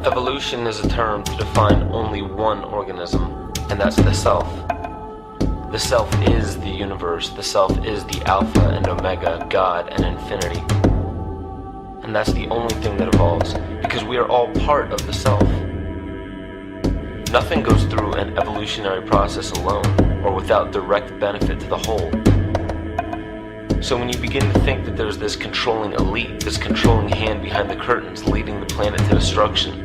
Evolution is a term to define only one organism, and that's the self. The self is the universe, the self is the Alpha and Omega, God and infinity. And that's the only thing that evolves, because we are all part of the self. Nothing goes through an evolutionary process alone, or without direct benefit to the whole. So when you begin to think that there's this controlling elite, this controlling hand behind the curtains leading the planet to destruction,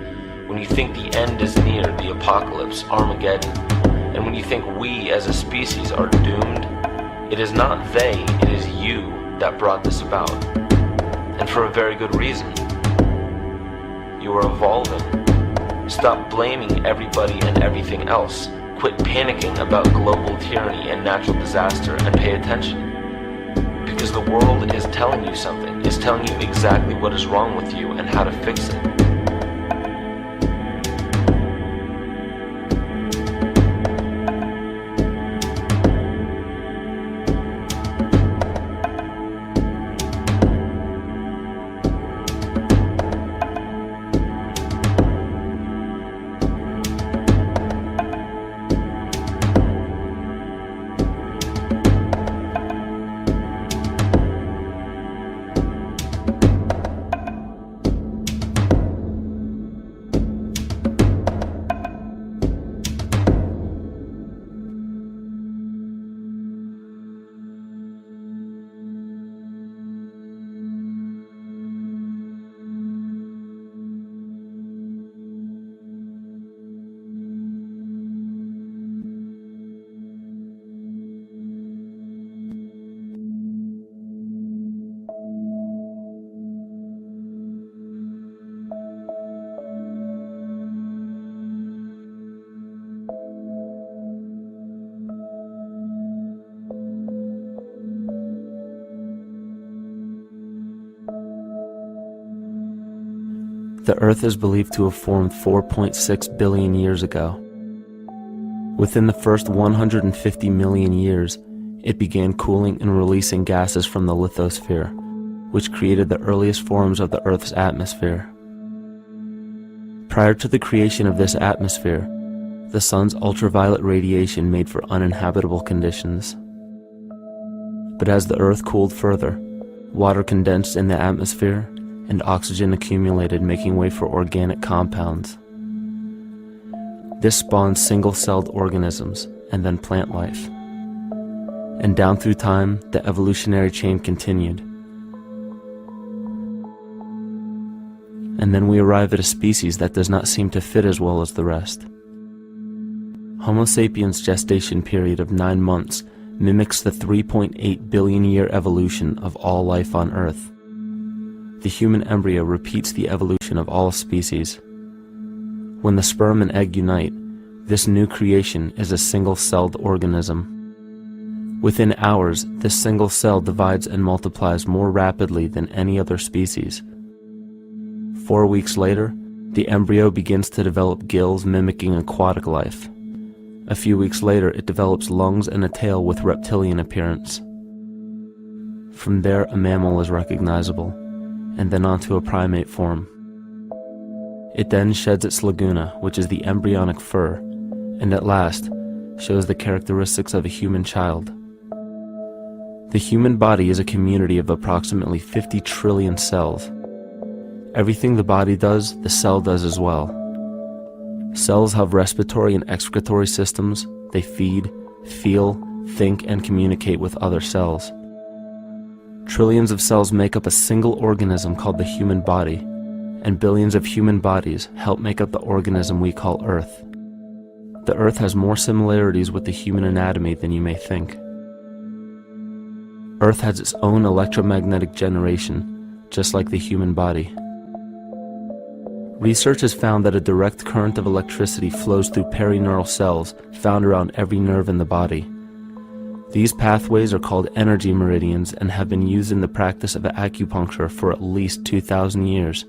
when you think the end is near, the apocalypse, Armageddon, and when you think we as a species are doomed, it is not they, it is you that brought this about. And for a very good reason. You are evolving. Stop blaming everybody and everything else. Quit panicking about global tyranny and natural disaster and pay attention. Because the world is telling you something, is telling you exactly what is wrong with you and how to fix it. The Earth is believed to have formed 4.6 billion years ago. Within the first 150 million years, it began cooling and releasing gases from the lithosphere, which created the earliest forms of the Earth's atmosphere. Prior to the creation of this atmosphere, the sun's ultraviolet radiation made for uninhabitable conditions. But as the Earth cooled further, water condensed in the atmosphere and oxygen accumulated, making way for organic compounds. This spawned single-celled organisms and then plant life. And down through time, the evolutionary chain continued. And then we arrive at a species that does not seem to fit as well as the rest. Homo sapiens' gestation period of 9 months mimics the 3.8 billion year evolution of all life on Earth. The human embryo repeats the evolution of all species. When the sperm and egg unite, this new creation is a single-celled organism. Within hours, this single cell divides and multiplies more rapidly than any other species. 4 weeks later, the embryo begins to develop gills mimicking aquatic life. A few weeks later, it develops lungs and a tail with reptilian appearance. From there, a mammal is recognizable, and then onto a primate form. It then sheds its laguna, which is the embryonic fur, and at last shows the characteristics of a human child. The human body is a community of approximately 50 trillion cells. Everything the body does, the cell does as well. Cells have respiratory and excretory systems. They feed, feel, think, and communicate with other cells. Trillions of cells make up a single organism called the human body, and billions of human bodies help make up the organism we call Earth. The Earth has more similarities with the human anatomy than you may think. Earth has its own electromagnetic generation, just like the human body. Research has found that a direct current of electricity flows through perineural cells found around every nerve in the body. These pathways are called energy meridians and have been used in the practice of acupuncture for at least 2,000 years.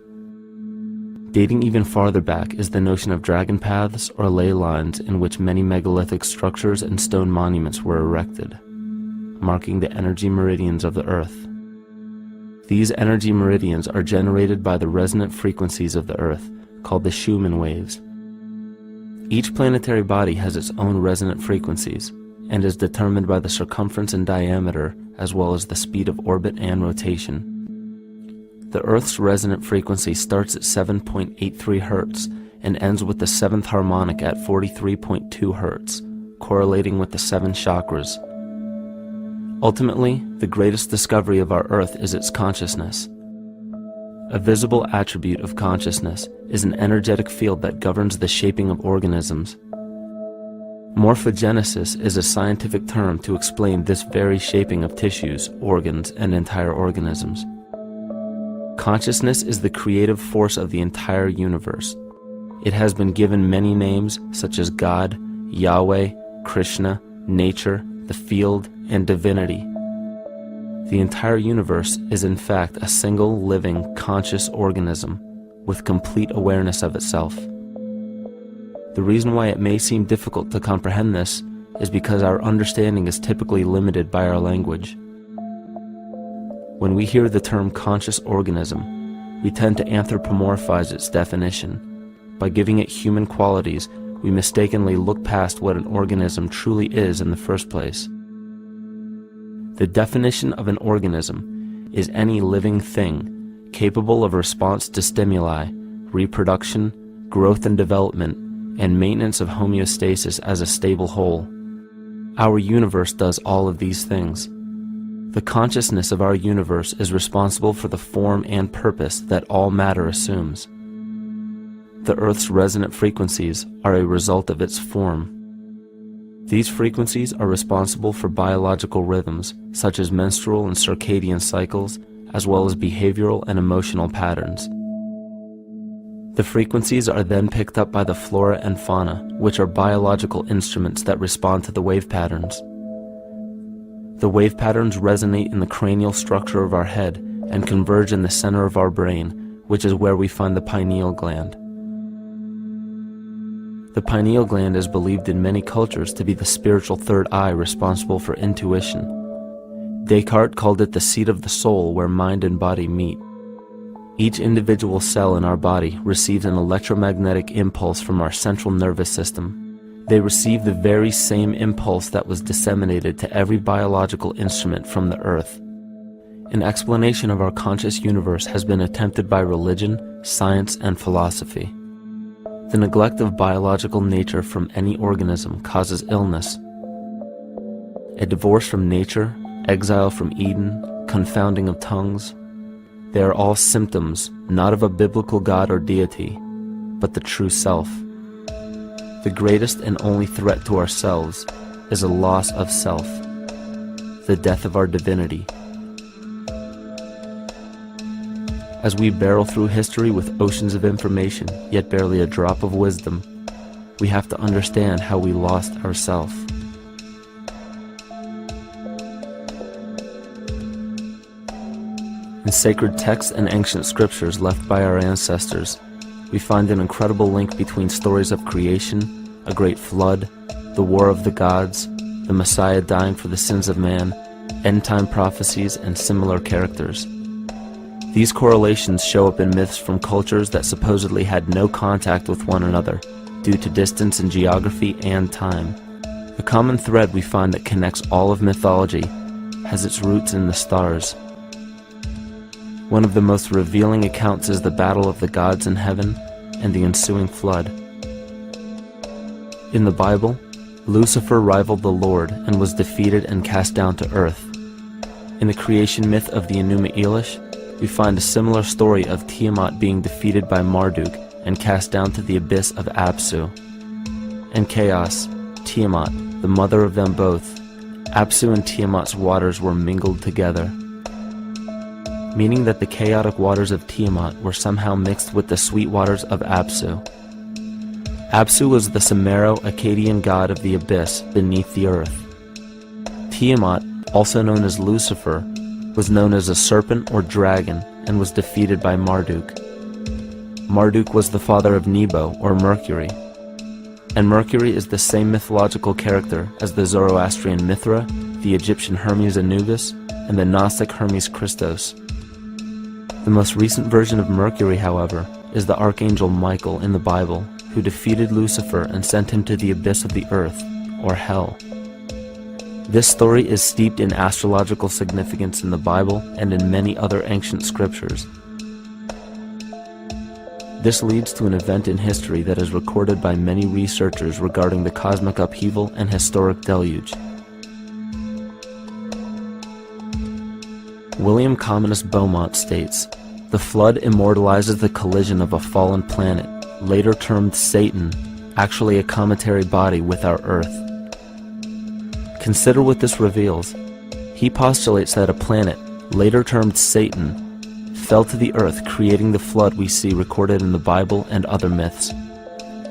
Dating even farther back is the notion of dragon paths or ley lines in which many megalithic structures and stone monuments were erected, marking the energy meridians of the Earth. These energy meridians are generated by the resonant frequencies of the Earth, called the Schumann waves. Each planetary body has its own resonant frequencies and is determined by the circumference and diameter as well as the speed of orbit and rotation. The Earth's resonant frequency starts at 7.83 Hz and ends with the 7th harmonic at 43.2 Hz, correlating with the 7 chakras. Ultimately, the greatest discovery of our Earth is its consciousness. A visible attribute of consciousness is an energetic field that governs the shaping of organisms. Morphogenesis is a scientific term to explain this very shaping of tissues, organs, and entire organisms. Consciousness is the creative force of the entire universe. It has been given many names such as God, Yahweh, Krishna, nature, the field, and divinity. The entire universe is in fact a single living, conscious organism with complete awareness of itself. The reason why it may seem difficult to comprehend this is because our understanding is typically limited by our language. When we hear the term conscious organism, we tend to anthropomorphize its definition. By giving it human qualities, we mistakenly look past what an organism truly is in the first place. The definition of an organism is any living thing capable of response to stimuli, reproduction, growth and development, and maintenance of homeostasis as a stable whole. Our universe does all of these things. The consciousness of our universe is responsible for the form and purpose that all matter assumes. The Earth's resonant frequencies are a result of its form. These frequencies are responsible for biological rhythms, such as menstrual and circadian cycles, as well as behavioral and emotional patterns. The frequencies are then picked up by the flora and fauna, which are biological instruments that respond to the wave patterns. The wave patterns resonate in the cranial structure of our head and converge in the center of our brain, which is where we find the pineal gland. The pineal gland is believed in many cultures to be the spiritual third eye responsible for intuition. Descartes called it the seat of the soul where mind and body meet. Each individual cell in our body receives an electromagnetic impulse from our central nervous system. They receive the very same impulse that was disseminated to every biological instrument from the earth. An explanation of our conscious universe has been attempted by religion, science, and philosophy. The neglect of biological nature from any organism causes illness. A divorce from nature, exile from Eden, confounding of tongues, they are all symptoms not of a biblical God or deity, but the true self. The greatest and only threat to ourselves is a loss of self, the death of our divinity. As we barrel through history with oceans of information, yet barely a drop of wisdom, we have to understand how we lost ourself. In sacred texts and ancient scriptures left by our ancestors, we find an incredible link between stories of creation, a great flood, the war of the gods, the Messiah dying for the sins of man, end-time prophecies, and similar characters. These correlations show up in myths from cultures that supposedly had no contact with one another due to distance in geography and time. The common thread we find that connects all of mythology has its roots in the stars. One of the most revealing accounts is the battle of the gods in heaven and the ensuing flood. In the Bible, Lucifer rivaled the Lord and was defeated and cast down to earth. In the creation myth of the Enuma Elish, we find a similar story of Tiamat being defeated by Marduk and cast down to the abyss of Apsu. In chaos, Tiamat, the mother of them both, Apsu and Tiamat's waters were mingled together, meaning that the chaotic waters of Tiamat were somehow mixed with the sweet waters of Apsu. Apsu was the Sumero-Akkadian god of the abyss beneath the earth. Tiamat, also known as Lucifer, was known as a serpent or dragon and was defeated by Marduk. Marduk was the father of Nebo or Mercury, and Mercury is the same mythological character as the Zoroastrian Mithra, the Egyptian Hermes Anubis, and the Gnostic Hermes Christos. The most recent version of Mercury, however, is the archangel Michael in the Bible, who defeated Lucifer and sent him to the abyss of the earth, or hell. This story is steeped in astrological significance in the Bible and in many other ancient scriptures. This leads to an event in history that is recorded by many researchers regarding the cosmic upheaval and historic deluge. William Commonus Beaumont states, "The flood immortalizes the collision of a fallen planet, later termed Satan, actually a cometary body with our Earth." Consider what this reveals. He postulates that a planet, later termed Satan, fell to the earth, creating the flood we see recorded in the Bible and other myths.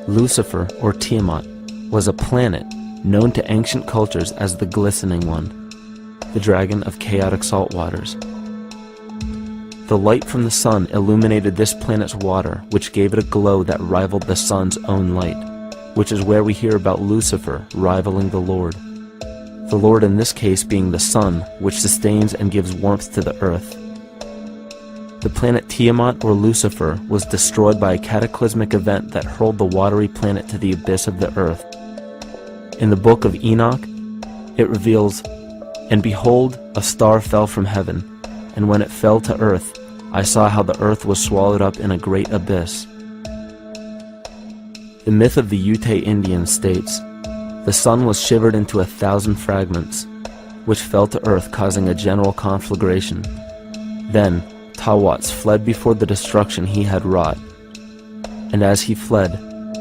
Lucifer, or Tiamat, was a planet known to ancient cultures as the Glistening One, the dragon of chaotic salt waters. The light from the sun illuminated this planet's water, which gave it a glow that rivaled the sun's own light, which is where we hear about Lucifer rivaling the Lord. The Lord in this case being the sun, which sustains and gives warmth to the earth. The planet Tiamat, or Lucifer, was destroyed by a cataclysmic event that hurled the watery planet to the abyss of the earth. In the book of Enoch, it reveals, "And behold, a star fell from heaven, and when it fell to earth, I saw how the earth was swallowed up in a great abyss." The myth of the Ute Indians states, "The sun was shivered into 1,000 fragments, which fell to earth, causing a general conflagration. Then Tawats fled before the destruction he had wrought. And as he fled,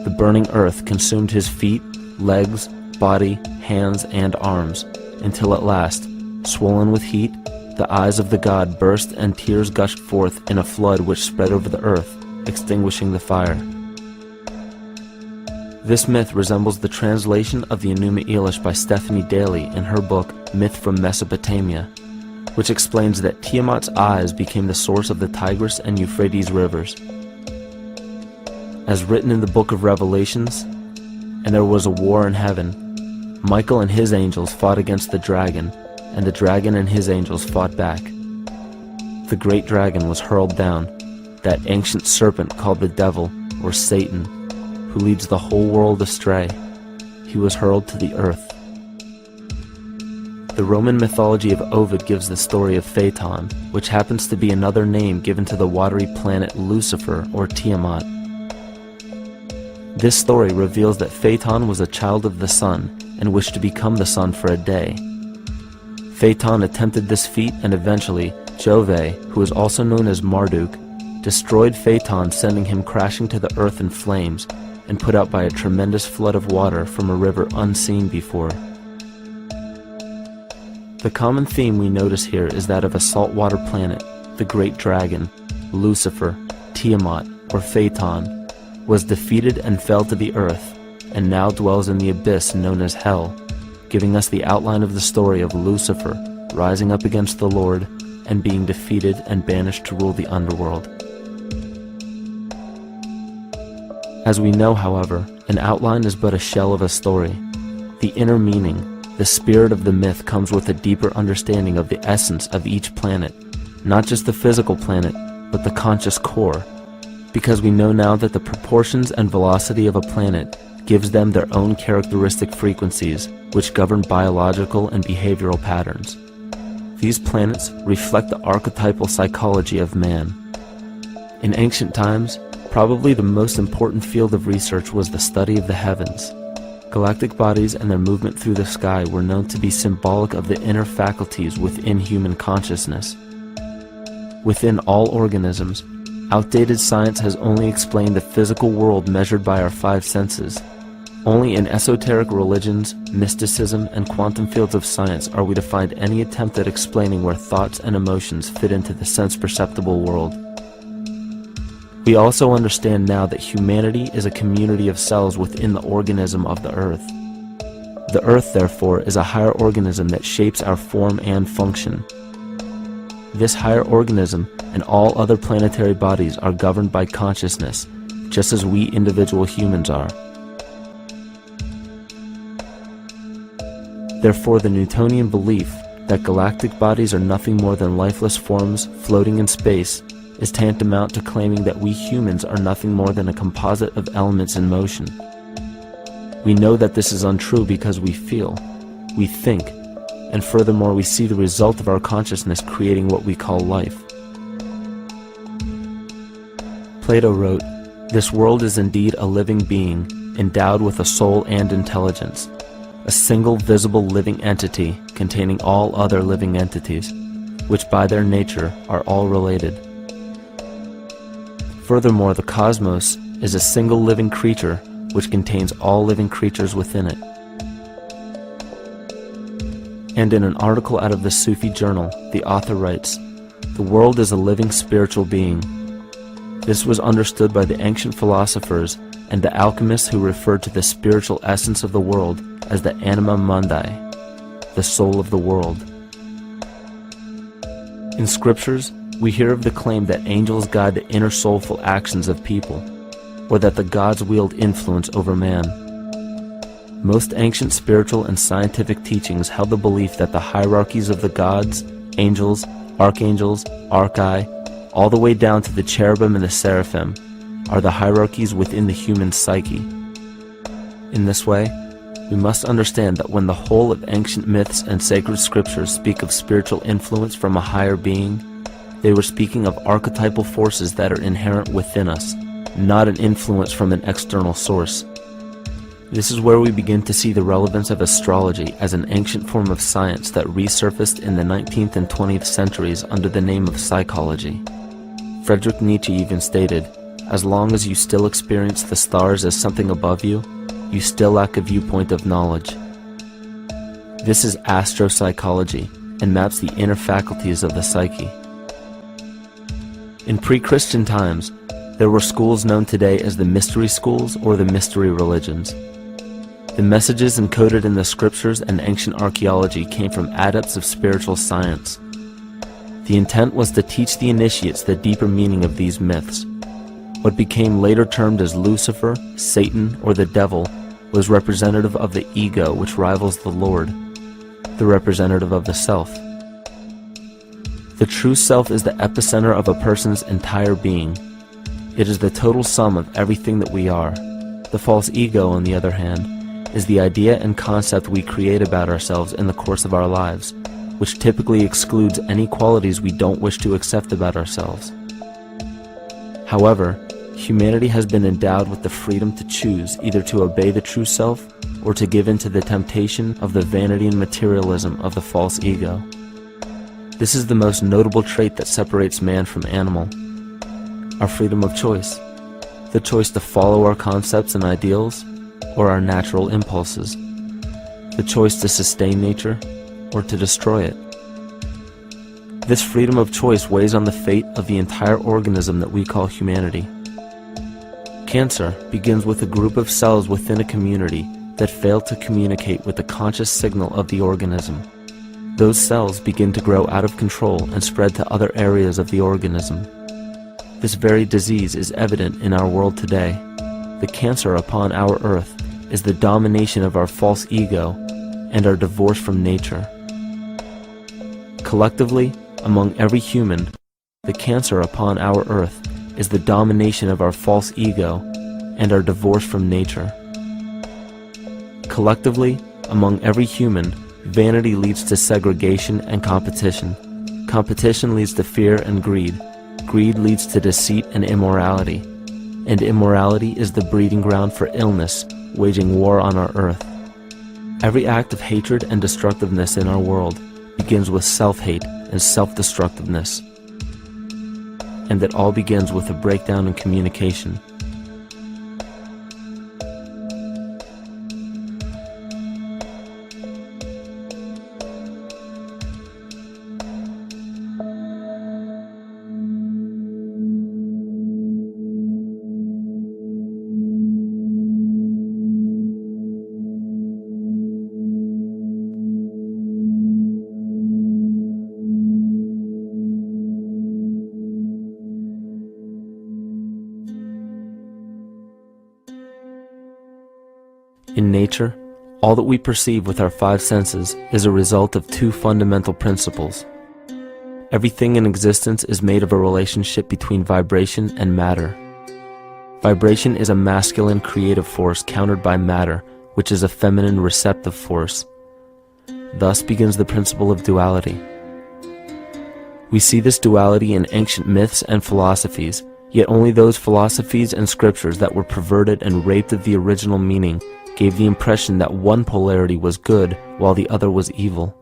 the burning earth consumed his feet, legs, body, hands, and arms, until at last, swollen with heat, the eyes of the god burst and tears gushed forth in a flood which spread over the earth, extinguishing the fire." This myth resembles the translation of the Enuma Elish by Stephanie Daly in her book Myth from Mesopotamia, which explains that Tiamat's eyes became the source of the Tigris and Euphrates rivers. As written in the book of Revelations, "And there was a war in heaven. Michael and his angels fought against the dragon, and the dragon and his angels fought back. The great dragon was hurled down, that ancient serpent called the devil, or Satan, who leads the whole world astray. He was hurled to the earth." The Roman mythology of Ovid gives the story of Phaeton, which happens to be another name given to the watery planet Lucifer, or Tiamat. This story reveals that Phaeton was a child of the sun and wished to become the sun for a day. Phaeton attempted this feat, and eventually Jove, who is also known as Marduk, destroyed Phaeton, sending him crashing to the earth in flames and put out by a tremendous flood of water from a river unseen before. The common theme we notice here is that of a saltwater planet, the great dragon, Lucifer, Tiamat, or Phaeton, was defeated and fell to the earth, and now dwells in the abyss known as hell, giving us the outline of the story of Lucifer rising up against the Lord and being defeated and banished to rule the underworld. As we know, however, an outline is but a shell of a story. The inner meaning, the spirit of the myth, comes with a deeper understanding of the essence of each planet, not just the physical planet, but the conscious core, because we know now that the proportions and velocity of a planet gives them their own characteristic frequencies, which govern biological and behavioral patterns. These planets reflect the archetypal psychology of man. In ancient times, probably the most important field of research was the study of the heavens. Galactic bodies and their movement through the sky were known to be symbolic of the inner faculties within human consciousness. Within all organisms, outdated science has only explained the physical world measured by our five senses. Only in esoteric religions, mysticism, and quantum fields of science are we to find any attempt at explaining where thoughts and emotions fit into the sense-perceptible world. We also understand now that humanity is a community of cells within the organism of the Earth. The Earth, therefore, is a higher organism that shapes our form and function. This higher organism and all other planetary bodies are governed by consciousness, just as we individual humans are. Therefore, the Newtonian belief that galactic bodies are nothing more than lifeless forms floating in space is tantamount to claiming that we humans are nothing more than a composite of elements in motion. We know that this is untrue because we feel, we think, and furthermore we see the result of our consciousness creating what we call life. Plato wrote, "This world is indeed a living being, endowed with a soul and intelligence, a single visible living entity containing all other living entities, which by their nature are all related." Furthermore, the cosmos is a single living creature which contains all living creatures within it. And in an article out of the Sufi journal, the author writes, "The world is a living spiritual being." This was understood by the ancient philosophers and the alchemists who referred to the spiritual essence of the world as the anima mundi, the soul of the world. In scriptures, we hear of the claim that angels guide the inner soulful actions of people, or that the gods wield influence over man. Most ancient spiritual and scientific teachings held the belief that the hierarchies of the gods, angels, archangels, archai, all the way down to the cherubim and the seraphim, are the hierarchies within the human psyche. In this way, we must understand that when the whole of ancient myths and sacred scriptures speak of spiritual influence from a higher being, they were speaking of archetypal forces that are inherent within us, not an influence from an external source. This is where we begin to see the relevance of astrology as an ancient form of science that resurfaced in the 19th and 20th centuries under the name of psychology. Friedrich Nietzsche even stated, "As long as you still experience the stars as something above you, you still lack a viewpoint of knowledge." This is astropsychology and maps the inner faculties of the psyche. In pre-Christian times, there were schools known today as the mystery schools or the mystery religions. The messages encoded in the scriptures and ancient archaeology came from adepts of spiritual science. The intent was to teach the initiates the deeper meaning of these myths. What became later termed as Lucifer, Satan, or the devil was representative of the ego which rivals the Lord, the representative of the self. The true self is the epicenter of a person's entire being. It is the total sum of everything that we are. The false ego, on the other hand, is the idea and concept we create about ourselves in the course of our lives, which typically excludes any qualities we don't wish to accept about ourselves. However, humanity has been endowed with the freedom to choose either to obey the true self or to give in to the temptation of the vanity and materialism of the false ego. This is the most notable trait that separates man from animal: our freedom of choice, the choice to follow our concepts and ideals or our natural impulses, the choice to sustain nature or to destroy it. This freedom of choice weighs on the fate of the entire organism that we call humanity. Cancer begins with a group of cells within a community that fail to communicate with the conscious signal of the organism. Those cells begin to grow out of control and spread to other areas of the organism. This very disease is evident in our world today. The cancer upon our earth is the domination of our false ego and our divorce from nature. Collectively, among every human, the cancer upon our earth is the domination of our false ego and our divorce from nature. Collectively, among every human, vanity leads to segregation and competition. Competition leads to fear and greed. Greed leads to deceit and immorality. And immorality is the breeding ground for illness, waging war on our earth. Every act of hatred and destructiveness in our world begins with self-hate and self-destructiveness. And it all begins with a breakdown in communication. In nature, all that we perceive with our five senses is a result of two fundamental principles. Everything in existence is made of a relationship between vibration and matter. Vibration is a masculine creative force countered by matter, which is a feminine receptive force. Thus begins the principle of duality. We see this duality in ancient myths and philosophies, yet only those philosophies and scriptures that were perverted and raped of the original meaning gave the impression that one polarity was good while the other was evil.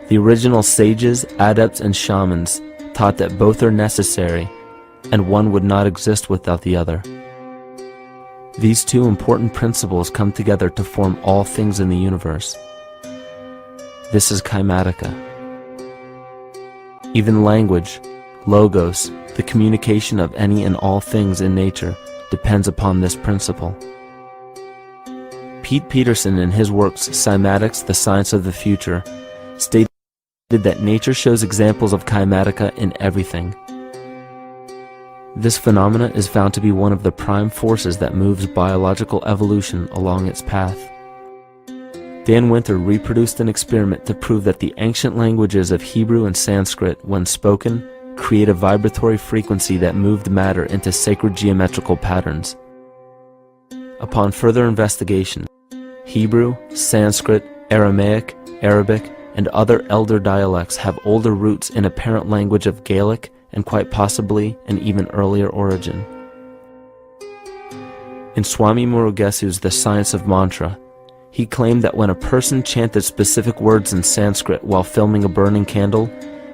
The original sages, adepts, and shamans taught that both are necessary, and one would not exist without the other. These two important principles come together to form all things in the universe. This is Kymatica. Even language, logos, the communication of any and all things in nature, depends upon this principle. Pete Peterson, in his works Cymatics, the Science of the Future, stated that nature shows examples of Kymatica in everything. This phenomena is found to be one of the prime forces that moves biological evolution along its path. Dan Winter reproduced an experiment to prove that the ancient languages of Hebrew and Sanskrit, when spoken, create a vibratory frequency that moved matter into sacred geometrical patterns. Upon further investigation, Hebrew, Sanskrit, Aramaic, Arabic, and other elder dialects have older roots in a parent language of Gaelic and quite possibly an even earlier origin. In Swami Murugesu's The Science of Mantra, he claimed that when a person chanted specific words in Sanskrit while filming a burning candle,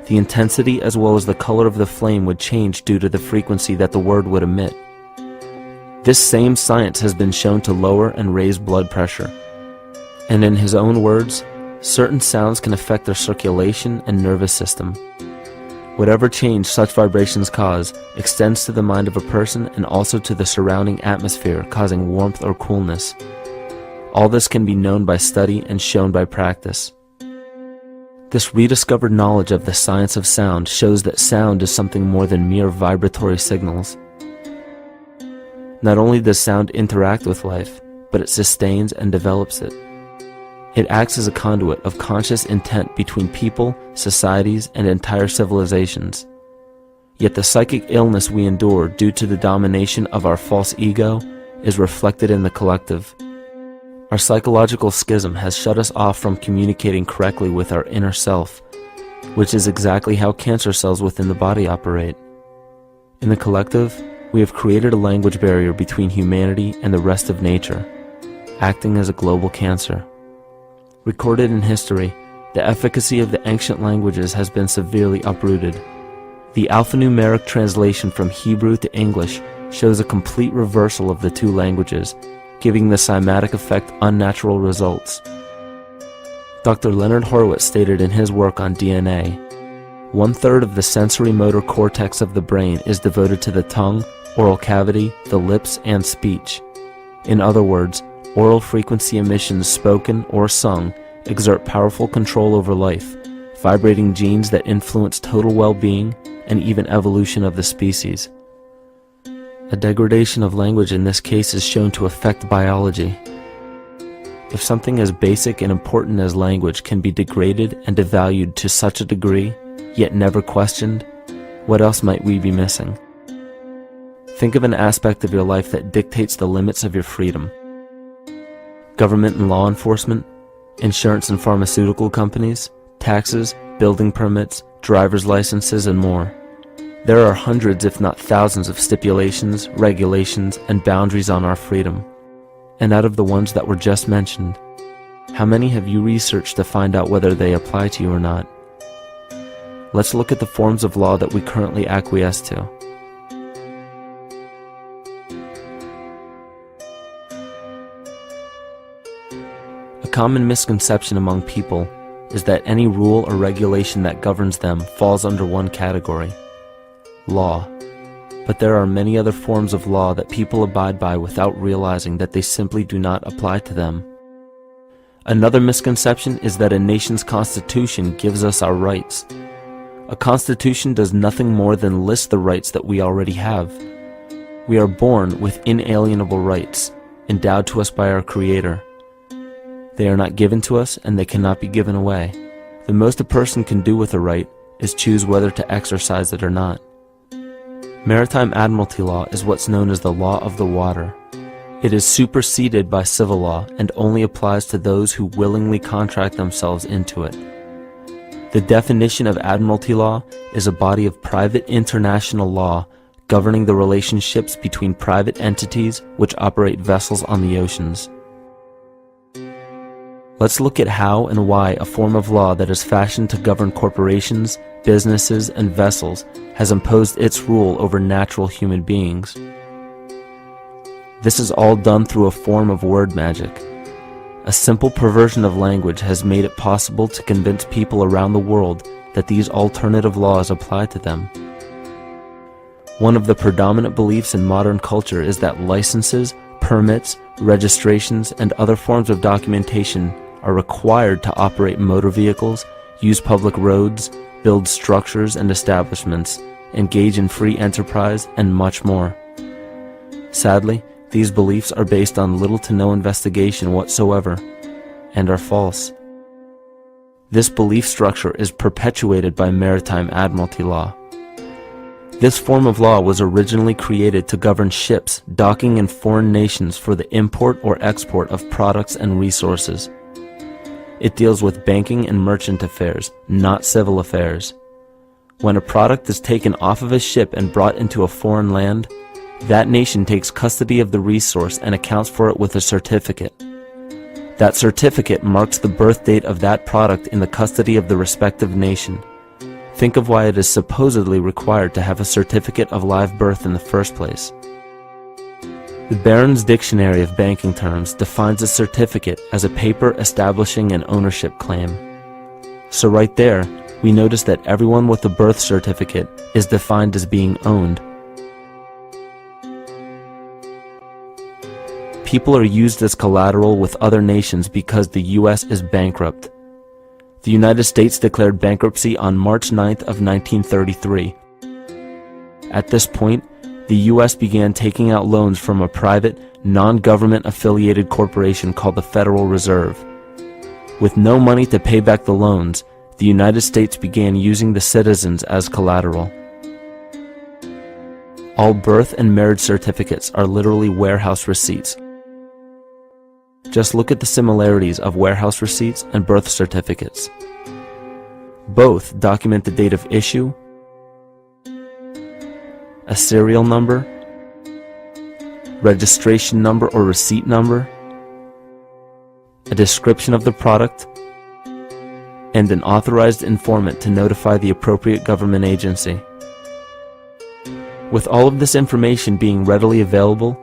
the intensity as well as the color of the flame would change due to the frequency that the word would emit. This same science has been shown to lower and raise blood pressure. And in his own words, certain sounds can affect their circulation and nervous system. Whatever change such vibrations cause extends to the mind of a person and also to the surrounding atmosphere, causing warmth or coolness. All this can be known by study and shown by practice. This rediscovered knowledge of the science of sound shows that sound is something more than mere vibratory signals. Not only does sound interact with life, but it sustains and develops it. It acts as a conduit of conscious intent between people, societies, and entire civilizations. Yet the psychic illness we endure due to the domination of our false ego is reflected in the collective. Our psychological schism has shut us off from communicating correctly with our inner self, which is exactly how cancer cells within the body operate. In the collective, we have created a language barrier between humanity and the rest of nature, acting as a global cancer. Recorded in history, the efficacy of the ancient languages has been severely uprooted. The alphanumeric translation from Hebrew to English shows a complete reversal of the two languages, giving the cymatic effect unnatural results. Dr. Leonard Horowitz stated in his work on DNA, 1/3 of the sensory motor cortex of the brain is devoted to the tongue, oral cavity, the lips, and speech. In other words, oral frequency emissions spoken or sung exert powerful control over life, vibrating genes that influence total well-being and even evolution of the species. A degradation of language in this case is shown to affect biology. If something as basic and important as language can be degraded and devalued to such a degree, yet never questioned, what else might we be missing? Think of an aspect of your life that dictates the limits of your freedom. Government and law enforcement, insurance and pharmaceutical companies, taxes, building permits, driver's licenses, and more. There are hundreds if not thousands of stipulations, regulations, and boundaries on our freedom. And out of the ones that were just mentioned, how many have you researched to find out whether they apply to you or not? Let's look at the forms of law that we currently acquiesce to. A common misconception among people is that any rule or regulation that governs them falls under one category: law. But there are many other forms of law that people abide by without realizing that they simply do not apply to them. Another misconception is that a nation's constitution gives us our rights. A constitution does nothing more than list the rights that we already have. We are born with inalienable rights, endowed to us by our Creator. They are not given to us, and they cannot be given away. The most a person can do with a right is choose whether to exercise it or not. Maritime Admiralty law is what's known as the law of the water. It is superseded by civil law and only applies to those who willingly contract themselves into it. The definition of Admiralty law is a body of private international law governing the relationships between private entities which operate vessels on the oceans. Let's look at how and why a form of law that is fashioned to govern corporations, businesses, and vessels has imposed its rule over natural human beings. This is all done through a form of word magic. A simple perversion of language has made it possible to convince people around the world that these alternative laws apply to them. One of the predominant beliefs in modern culture is that licenses, permits, registrations, and other forms of documentation are required to operate motor vehicles, use public roads, build structures and establishments, engage in free enterprise, and much more. Sadly, these beliefs are based on little to no investigation whatsoever, and are false. This belief structure is perpetuated by Maritime Admiralty law. This form of law was originally created to govern ships docking in foreign nations for the import or export of products and resources. It deals with banking and merchant affairs, not civil affairs. When a product is taken off of a ship and brought into a foreign land, that nation takes custody of the resource and accounts for it with a certificate. That certificate marks the birth date of that product in the custody of the respective nation. Think of why it is supposedly required to have a certificate of live birth in the first place. The Barron's Dictionary of Banking Terms defines a certificate as a paper establishing an ownership claim. So right there, we notice that everyone with a birth certificate is defined as being owned. People are used as collateral with other nations because the U.S. is bankrupt. The United States declared bankruptcy on March 9th of 1933. At this point, the U.S. began taking out loans from a private, non-government affiliated corporation called the Federal Reserve. With no money to pay back the loans, the United States began using the citizens as collateral. All birth and marriage certificates are literally warehouse receipts. Just look at the similarities of warehouse receipts and birth certificates. Both document the date of issue, a serial number, registration number or receipt number, a description of the product, and an authorized informant to notify the appropriate government agency. With all of this information being readily available,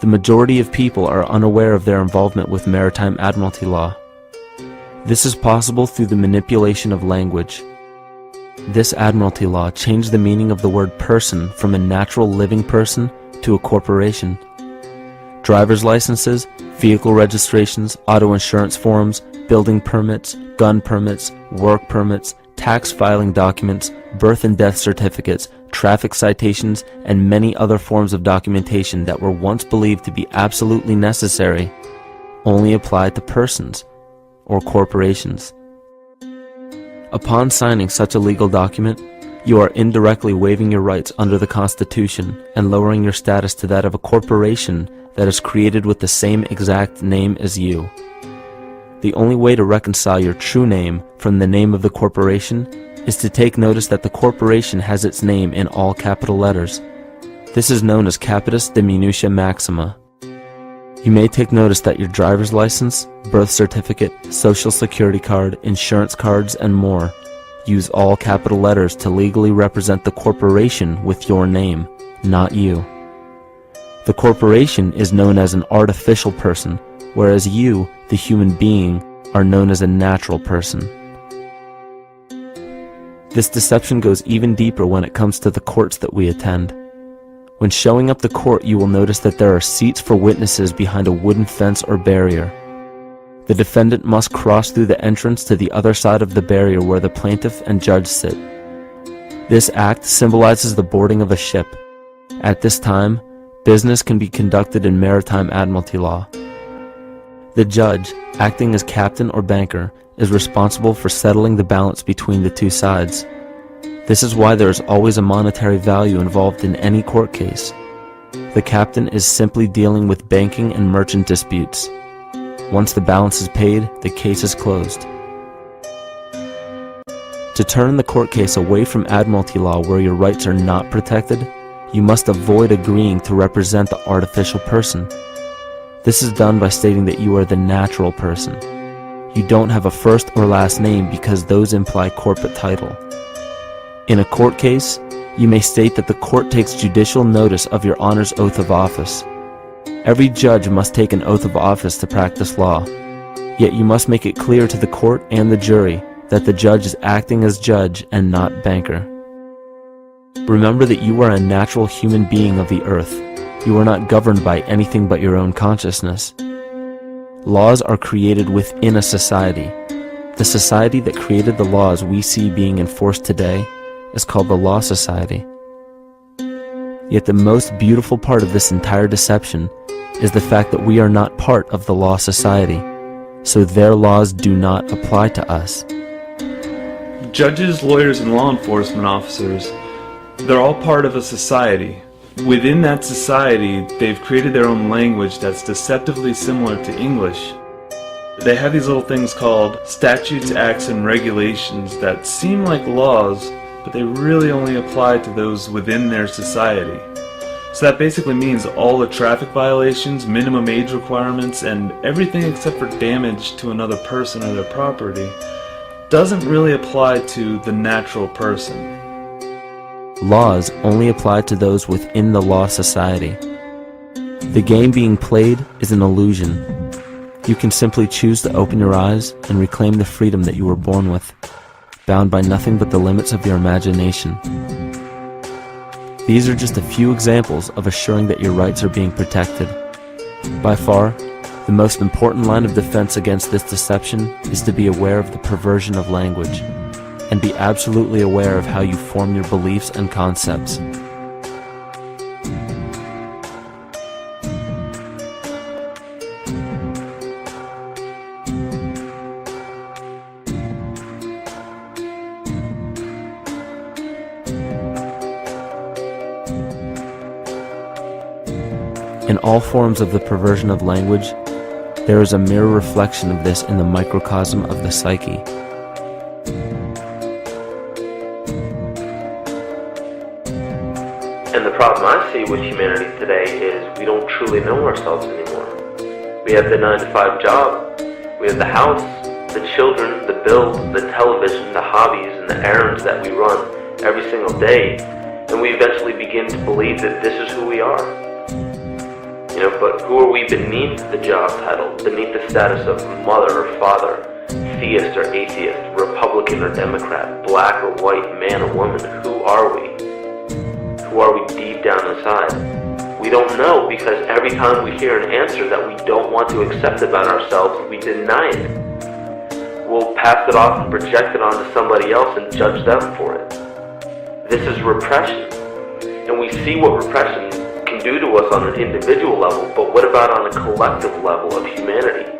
the majority of people are unaware of their involvement with Maritime Admiralty law. This is possible through the manipulation of language. This Admiralty law changed the meaning of the word person from a natural living person to a corporation. Driver's licenses, vehicle registrations, auto insurance forms, building permits, gun permits, work permits, tax filing documents, birth and death certificates, traffic citations, and many other forms of documentation that were once believed to be absolutely necessary only apply to persons or corporations. Upon signing such a legal document, you are indirectly waiving your rights under the Constitution and lowering your status to that of a corporation that is created with the same exact name as you. The only way to reconcile your true name from the name of the corporation is to take notice that the corporation has its name in all capital letters. This is known as capitis diminutia maxima. You may take notice that your driver's license, birth certificate, social security card, insurance cards, and more use all capital letters to legally represent the corporation with your name, not you. The corporation is known as an artificial person, whereas you, the human being, are known as a natural person. This deception goes even deeper when it comes to the courts that we attend. When showing up to court, you will notice that there are seats for witnesses behind a wooden fence or barrier. The defendant must cross through the entrance to the other side of the barrier where the plaintiff and judge sit. This act symbolizes the boarding of a ship. At this time, business can be conducted in Maritime Admiralty law. The judge, acting as captain or banker, is responsible for settling the balance between the two sides. This is why there is always a monetary value involved in any court case. The captain is simply dealing with banking and merchant disputes. Once the balance is paid, the case is closed. To turn the court case away from admiralty law where your rights are not protected, you must avoid agreeing to represent the artificial person. This is done by stating that you are the natural person. You don't have a first or last name because those imply corporate title. In a court case, you may state that the court takes judicial notice of your honor's oath of office. Every judge must take an oath of office to practice law, yet you must make it clear to the court and the jury that the judge is acting as judge and not banker. Remember that you are a natural human being of the earth. You are not governed by anything but your own consciousness. Laws are created within a society. The society that created the laws we see being enforced today is called the Law Society. Yet the most beautiful part of this entire deception is the fact that we are not part of the Law Society, so their laws do not apply to us. Judges, lawyers, and law enforcement officers, they're all part of a society. Within that society, they've created their own language that's deceptively similar to English. They have these little things called statutes, acts, and regulations that seem like laws, but they really only apply to those within their society. So that basically means all the traffic violations, minimum age requirements, and everything except for damage to another person or their property doesn't really apply to the natural person. Laws only apply to those within the Law Society. The game being played is an illusion. You can simply choose to open your eyes and reclaim the freedom that you were born with, bound by nothing but the limits of your imagination. These are just a few examples of assuring that your rights are being protected. By far, the most important line of defense against this deception is to be aware of the perversion of language, and be absolutely aware of how you form your beliefs and concepts. In all forms of the perversion of language, there is a mirror reflection of this in the microcosm of the psyche. And the problem I see with humanity today is we don't truly know ourselves anymore. We have the 9-to-5 job, we have the house, the children, the bills, the television, the hobbies, and the errands that we run every single day, and we eventually begin to believe that this is who we are. But who are we beneath the job title, beneath the status of mother or father, theist or atheist, Republican or Democrat, black or white, man or woman? Who are we? Who are we deep down inside? We don't know, because every time we hear an answer that we don't want to accept about ourselves, we deny it. We'll pass it off and project it onto somebody else and judge them for it. This is repression. And we see what repression can do to us on an individual level, but what about on a collective level of humanity?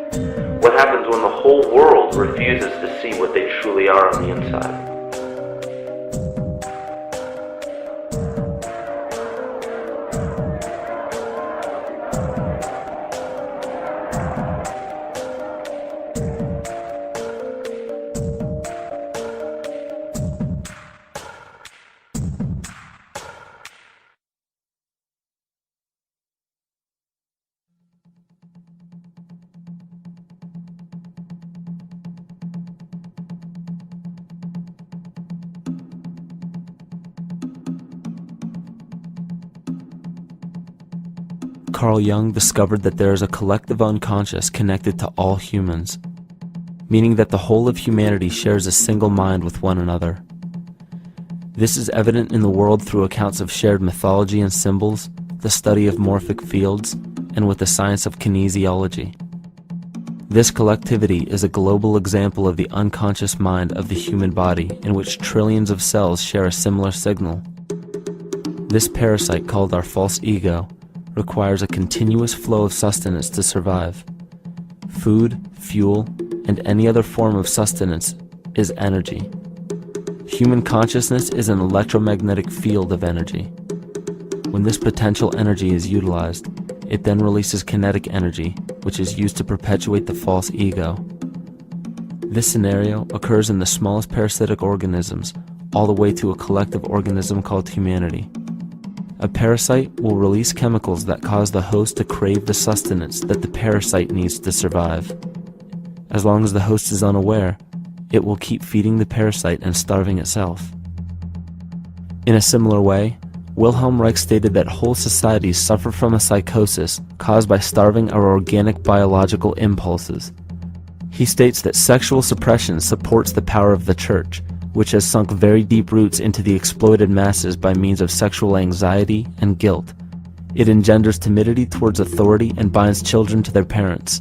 What happens when the whole world refuses to see what they truly are on the inside? Carl Jung discovered that there is a collective unconscious connected to all humans, meaning that the whole of humanity shares a single mind with one another. This is evident in the world through accounts of shared mythology and symbols, the study of morphic fields, and with the science of kinesiology. This collectivity is a global example of the unconscious mind of the human body, in which trillions of cells share a similar signal. This parasite, called our false ego, requires a continuous flow of sustenance to survive. Food, fuel, and any other form of sustenance is energy. Human consciousness is an electromagnetic field of energy. When this potential energy is utilized, it then releases kinetic energy, which is used to perpetuate the false ego. This scenario occurs in the smallest parasitic organisms, all the way to a collective organism called humanity. A parasite will release chemicals that cause the host to crave the sustenance that the parasite needs to survive. As long as the host is unaware, it will keep feeding the parasite and starving itself. In a similar way, Wilhelm Reich stated that whole societies suffer from a psychosis caused by starving our organic biological impulses. He states that sexual suppression supports the power of the church, which has sunk very deep roots into the exploited masses by means of sexual anxiety and guilt. It engenders timidity towards authority and binds children to their parents.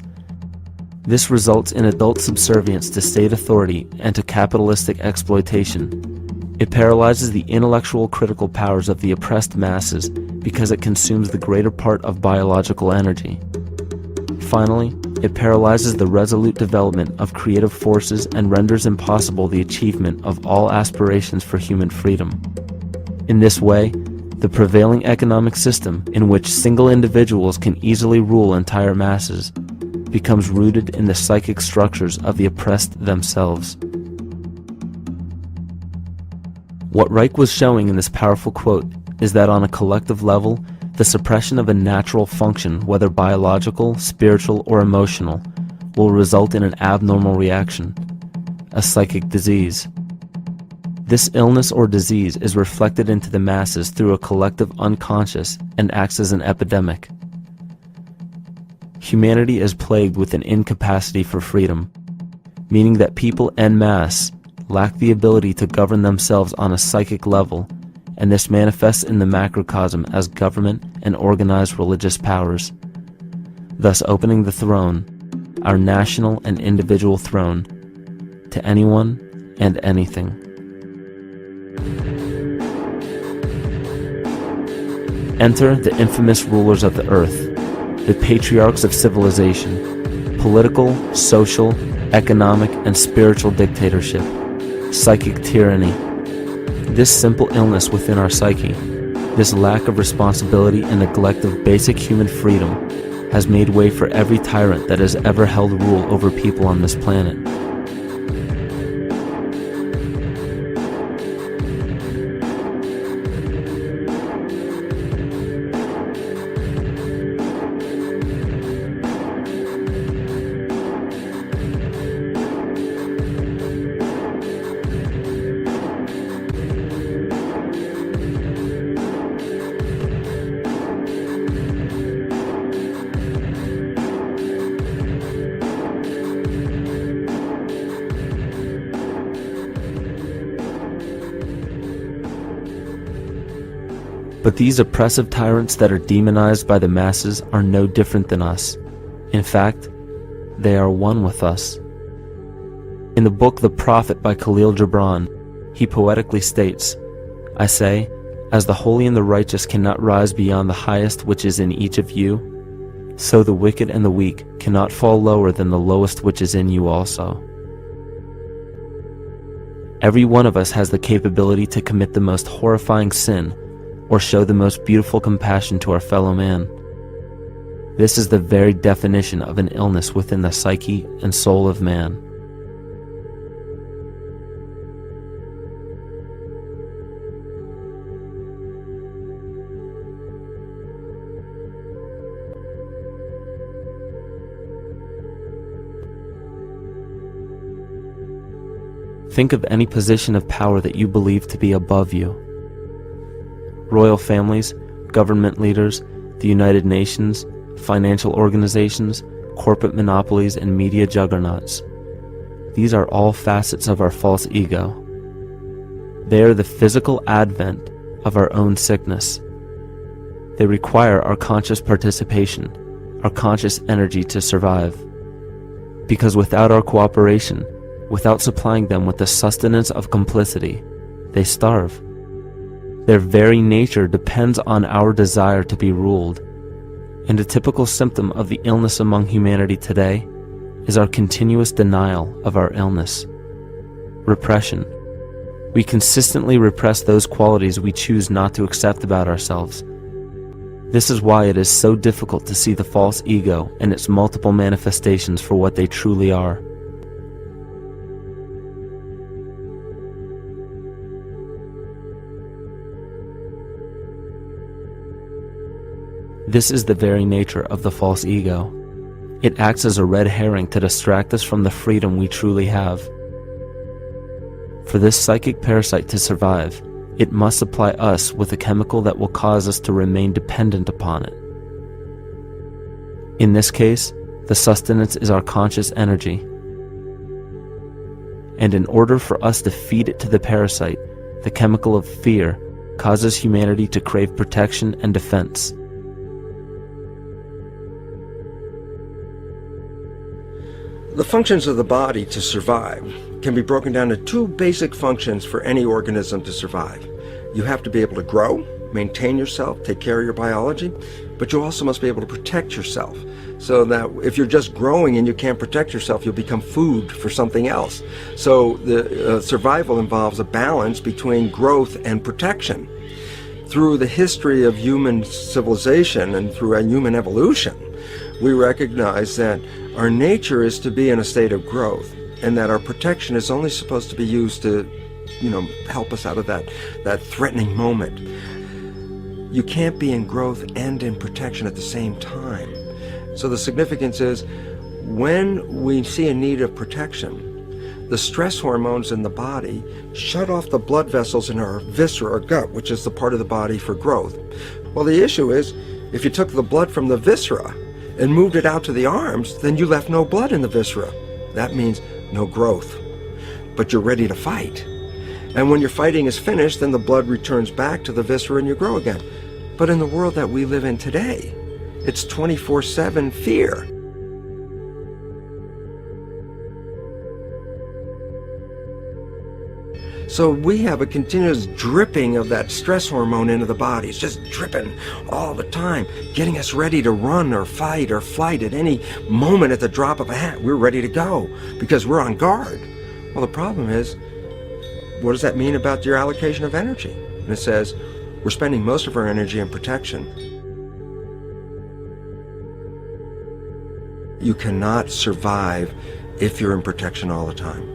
This results in adult subservience to state authority and to capitalistic exploitation. It paralyzes the intellectual critical powers of the oppressed masses because it consumes the greater part of biological energy. Finally, it paralyzes the resolute development of creative forces and renders impossible the achievement of all aspirations for human freedom. In this way, the prevailing economic system, in which single individuals can easily rule entire masses, becomes rooted in the psychic structures of the oppressed themselves. What Reich was showing in this powerful quote is that on a collective level, the suppression of a natural function, whether biological, spiritual, or emotional, will result in an abnormal reaction, a psychic disease. This illness or disease is reflected into the masses through a collective unconscious and acts as an epidemic. Humanity is plagued with an incapacity for freedom, meaning that people en masse lack the ability to govern themselves on a psychic level, and this manifests in the macrocosm as government and organized religious powers, thus opening the throne, our national and individual throne, to anyone and anything. Enter the infamous rulers of the earth, the patriarchs of civilization, political, social, economic, and spiritual dictatorship, psychic tyranny. This simple illness within our psyche, this lack of responsibility and neglect of basic human freedom, has made way for every tyrant that has ever held rule over people on this planet. But these oppressive tyrants that are demonized by the masses are no different than us. In fact, they are one with us. In the book The Prophet by Khalil Gibran, he poetically states, "I say, as the holy and the righteous cannot rise beyond the highest which is in each of you, so the wicked and the weak cannot fall lower than the lowest which is in you also." Every one of us has the capability to commit the most horrifying sin or show the most beautiful compassion to our fellow man. This is the very definition of an illness within the psyche and soul of man. Think of any position of power that you believe to be above you. Royal families, government leaders, the United Nations, financial organizations, corporate monopolies, and media juggernauts. These are all facets of our false ego. They are the physical advent of our own sickness. They require our conscious participation, our conscious energy to survive. Because without our cooperation, without supplying them with the sustenance of complicity, they starve. Their very nature depends on our desire to be ruled, and a typical symptom of the illness among humanity today is our continuous denial of our illness, repression, We consistently repress those qualities we choose not to accept about ourselves. This is why it is so difficult to see the false ego and its multiple manifestations for what they truly are. This is the very nature of the false ego. It acts as a red herring to distract us from the freedom we truly have. For this psychic parasite to survive, it must supply us with a chemical that will cause us to remain dependent upon it. In this case, the sustenance is our conscious energy. And in order for us to feed it to the parasite, the chemical of fear causes humanity to crave protection and defense. The functions of the body to survive can be broken down to two basic functions for any organism to survive. You have to be able to grow, maintain yourself, take care of your biology, but you also must be able to protect yourself. So that if you're just growing and you can't protect yourself, you'll become food for something else. So the survival involves a balance between growth and protection. Through the history of human civilization and through human evolution, we recognize that our nature is to be in a state of growth, and that our protection is only supposed to be used to, help us out of that threatening moment. You can't be in growth and in protection at the same time. So the significance is, when we see a need of protection, the stress hormones in the body shut off the blood vessels in our viscera or gut, which is the part of the body for growth. Well, the issue is, if you took the blood from the viscera and moved it out to the arms, then you left no blood in the viscera. That means no growth. But you're ready to fight. And when your fighting is finished, then the blood returns back to the viscera and you grow again. But in the world that we live in today, it's 24/7 fear. So we have a continuous dripping of that stress hormone into the body. It's just dripping all the time, getting us ready to run or fight or flight at any moment at the drop of a hat. We're ready to go because we're on guard. Well, the problem is, what does that mean about your allocation of energy? And it says, we're spending most of our energy in protection. You cannot survive if you're in protection all the time.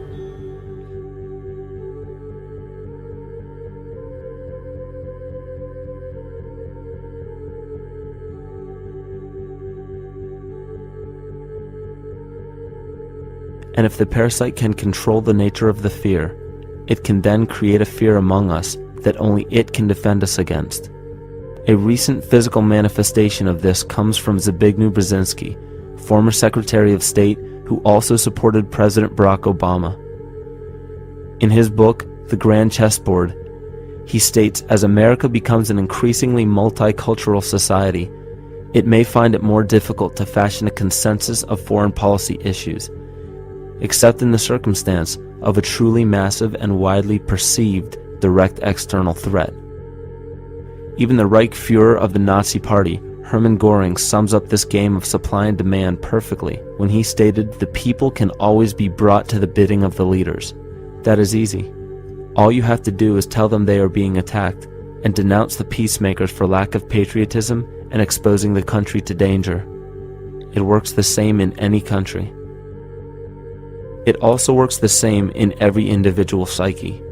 And if the parasite can control the nature of the fear, it can then create a fear among us that only it can defend us against. A recent physical manifestation of this comes from Zbigniew Brzezinski, former Secretary of State who also supported President Barack Obama. In his book, The Grand Chessboard, he states, as America becomes an increasingly multicultural society, it may find it more difficult to fashion a consensus of foreign policy issues, except in the circumstance of a truly massive and widely perceived direct external threat. Even the Reichsfuhrer of the Nazi Party, Hermann Göring, sums up this game of supply and demand perfectly when he stated, "The people can always be brought to the bidding of the leaders." That is easy. All you have to do is tell them they are being attacked and denounce the peacemakers for lack of patriotism and exposing the country to danger. It works the same in any country. It also works the same in every individual psyche.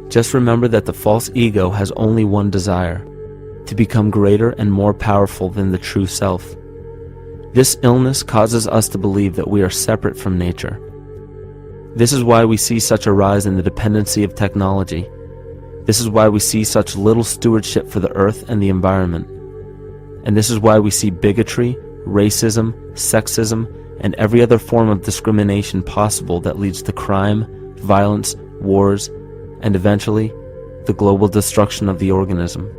Just remember that the false ego has only one desire: to become greater and more powerful than the true self. This illness causes us to believe that we are separate from nature. This is why we see such a rise in the dependency of technology. This is why we see such little stewardship for the earth and the environment. And this is why we see bigotry, racism, sexism, and every other form of discrimination possible that leads to crime, violence, wars, and eventually, the global destruction of the organism.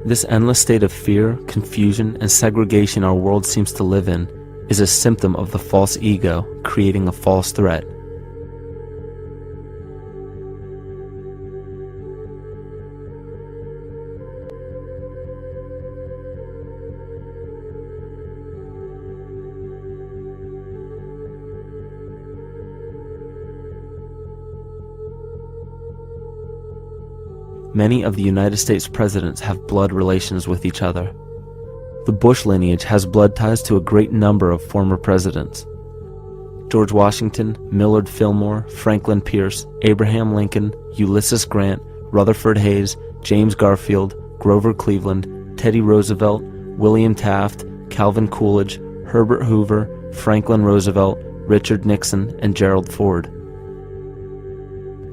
This endless state of fear, confusion, and segregation our world seems to live in is a symptom of the false ego creating a false threat. many of the United States presidents have blood relations with each other. The Bush lineage has blood ties to a great number of former presidents. George Washington, Millard Fillmore, Franklin Pierce, Abraham Lincoln, Ulysses Grant, Rutherford Hayes, James Garfield, Grover Cleveland, Teddy Roosevelt, William Taft, Calvin Coolidge, Herbert Hoover, Franklin Roosevelt, Richard Nixon, and Gerald Ford.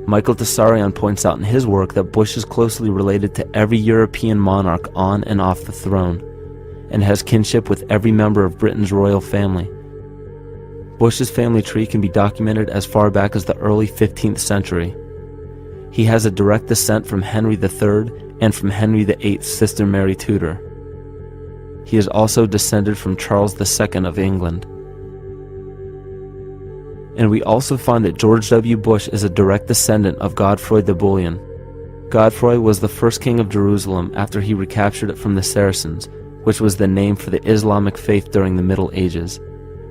Michael Tessarion points out in his work that Bush is closely related to every European monarch on and off the throne, and has kinship with every member of Britain's royal family. Bush's family tree can be documented as far back as the early 15th century. He has a direct descent from Henry III and from Henry VIII's sister Mary Tudor. He is also descended from Charles II of England. And we also find that George W. Bush is a direct descendant of Godfrey the Bullion. Godfrey was the first king of Jerusalem after he recaptured it from the Saracens, which was the name for the Islamic faith during the Middle Ages.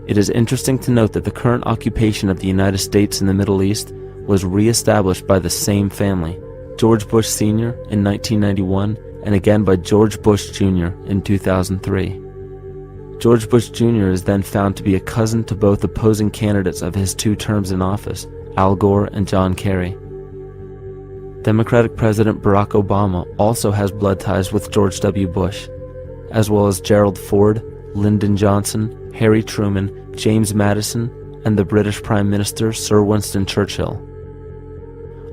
It is interesting to note that the current occupation of the United States in the Middle East was re-established by the same family, George Bush Sr. in 1991, and again by George Bush Jr. in 2003. George Bush Jr. is then found to be a cousin to both opposing candidates of his 2 terms in office, Al Gore and John Kerry. Democratic President Barack Obama also has blood ties with George W. Bush, as well as Gerald Ford, Lyndon Johnson, Harry Truman, James Madison, and the British Prime Minister Sir Winston Churchill.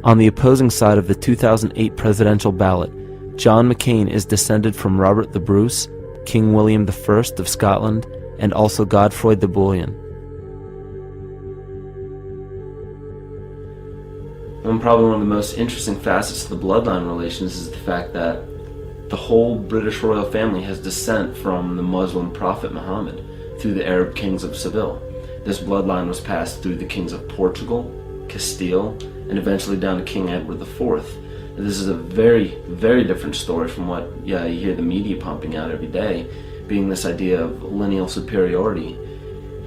On the opposing side of the 2008 presidential ballot, John McCain is descended from Robert the Bruce, King William I of Scotland, and also Godfrey the Bullion. Probably one of the most interesting facets of the bloodline relations is the fact that the whole British royal family has descent from the Muslim prophet Muhammad through the Arab kings of Seville. This bloodline was passed through the kings of Portugal, Castile, and eventually down to King Edward IV. And this is a very, very different story from what you hear the media pumping out every day, being this idea of lineal superiority.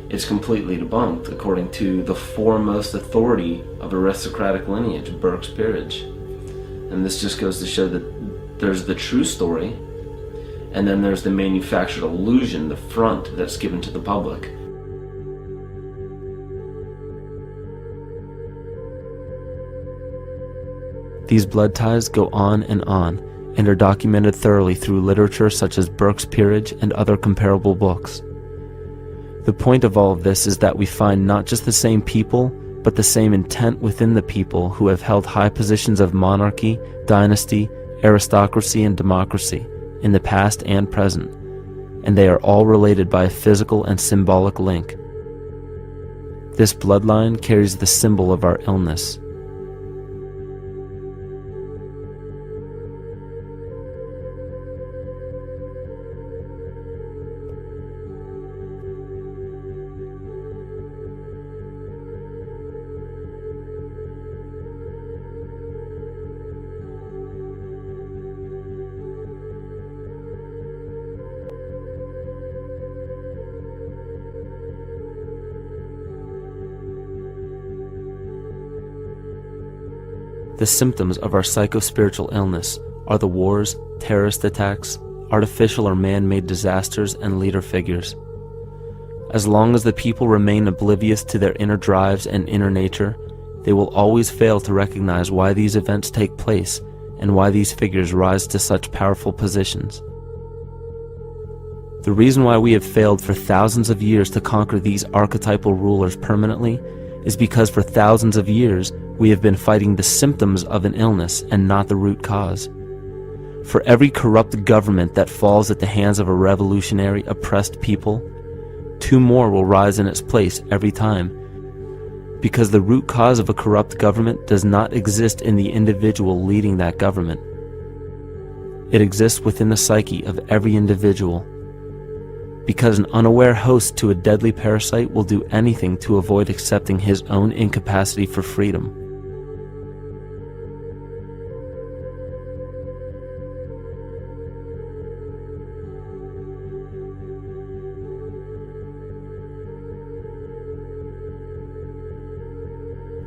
It's completely debunked according to the foremost authority of aristocratic lineage, Burke's Peerage. And this just goes to show that there's the true story, and then there's the manufactured illusion, the front that's given to the public. These blood ties go on and are documented thoroughly through literature such as Burke's Peerage and other comparable books. The point of all of this is that we find not just the same people, but the same intent within the people who have held high positions of monarchy, dynasty, aristocracy, and democracy in the past and present, and they are all related by a physical and symbolic link. This bloodline carries the symbol of our illness. The symptoms of our psycho-spiritual illness are the wars, terrorist attacks, artificial or man-made disasters, and leader figures. As long as the people remain oblivious to their inner drives and inner nature, they will always fail to recognize why these events take place and why these figures rise to such powerful positions. The reason why we have failed for thousands of years to conquer these archetypal rulers permanently is because for thousands of years we have been fighting the symptoms of an illness and not the root cause. For every corrupt government that falls at the hands of a revolutionary, oppressed people, 2 more will rise in its place every time. Because the root cause of a corrupt government does not exist in the individual leading that government. It exists within the psyche of every individual. Because an unaware host to a deadly parasite will do anything to avoid accepting his own incapacity for freedom.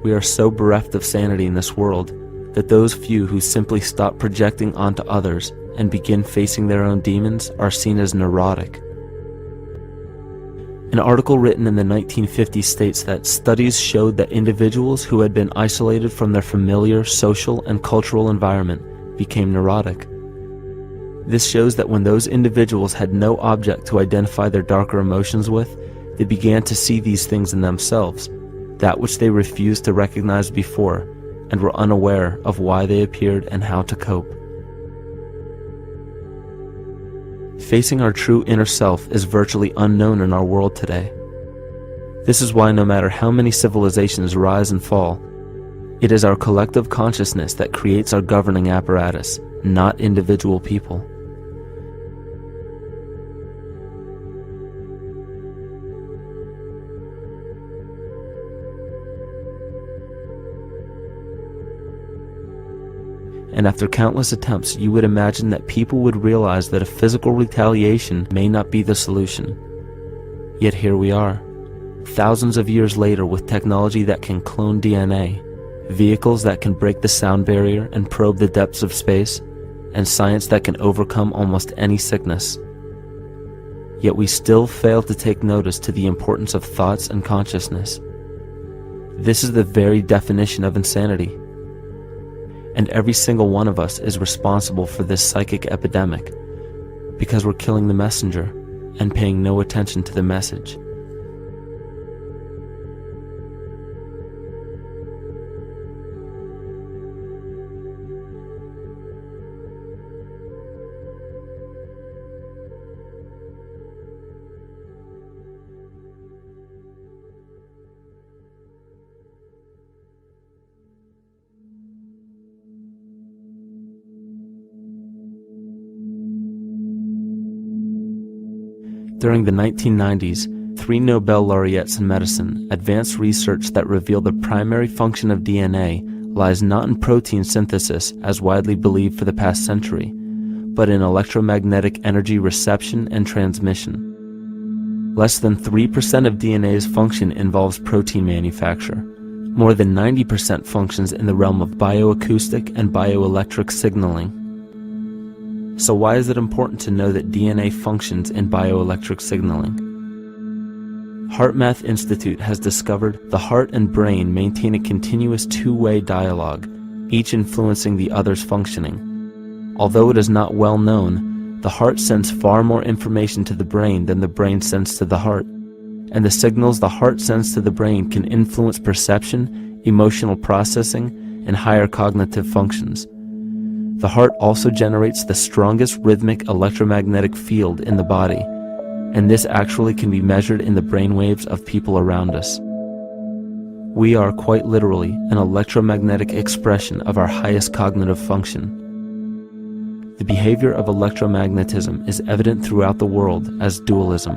We are so bereft of sanity in this world that those few who simply stop projecting onto others and begin facing their own demons are seen as neurotic. An article written in the 1950s states that studies showed that individuals who had been isolated from their familiar social and cultural environment became neurotic. This shows that when those individuals had no object to identify their darker emotions with, they began to see these things in themselves, that which they refused to recognize before, and were unaware of why they appeared and how to cope. Facing our true inner self is virtually unknown in our world today. This is why no matter how many civilizations rise and fall, it is our collective consciousness that creates our governing apparatus, not individual people. And after countless attempts, you would imagine that people would realize that a physical retaliation may not be the solution. Yet here we are, thousands of years later, with technology that can clone DNA, vehicles that can break the sound barrier and probe the depths of space, and science that can overcome almost any sickness. Yet we still fail to take notice to the importance of thoughts and consciousness. This is the very definition of insanity. And every single one of us is responsible for this psychic epidemic, because we're killing the messenger and paying no attention to the message. During the 1990s, 3 Nobel laureates in medicine advanced research that revealed the primary function of DNA lies not in protein synthesis as widely believed for the past century, but in electromagnetic energy reception and transmission. Less than 3% of DNA's function involves protein manufacture. More than 90% functions in the realm of bioacoustic and bioelectric signaling. So why is it important to know that DNA functions in bioelectric signaling? HeartMath Institute has discovered the heart and brain maintain a continuous two-way dialogue, each influencing the other's functioning. Although it is not well known, the heart sends far more information to the brain than the brain sends to the heart, and the signals the heart sends to the brain can influence perception, emotional processing, and higher cognitive functions. The heart also generates the strongest rhythmic electromagnetic field in the body, and this actually can be measured in the brainwaves of people around us. We are quite literally an electromagnetic expression of our highest cognitive function. The behavior of electromagnetism is evident throughout the world as dualism.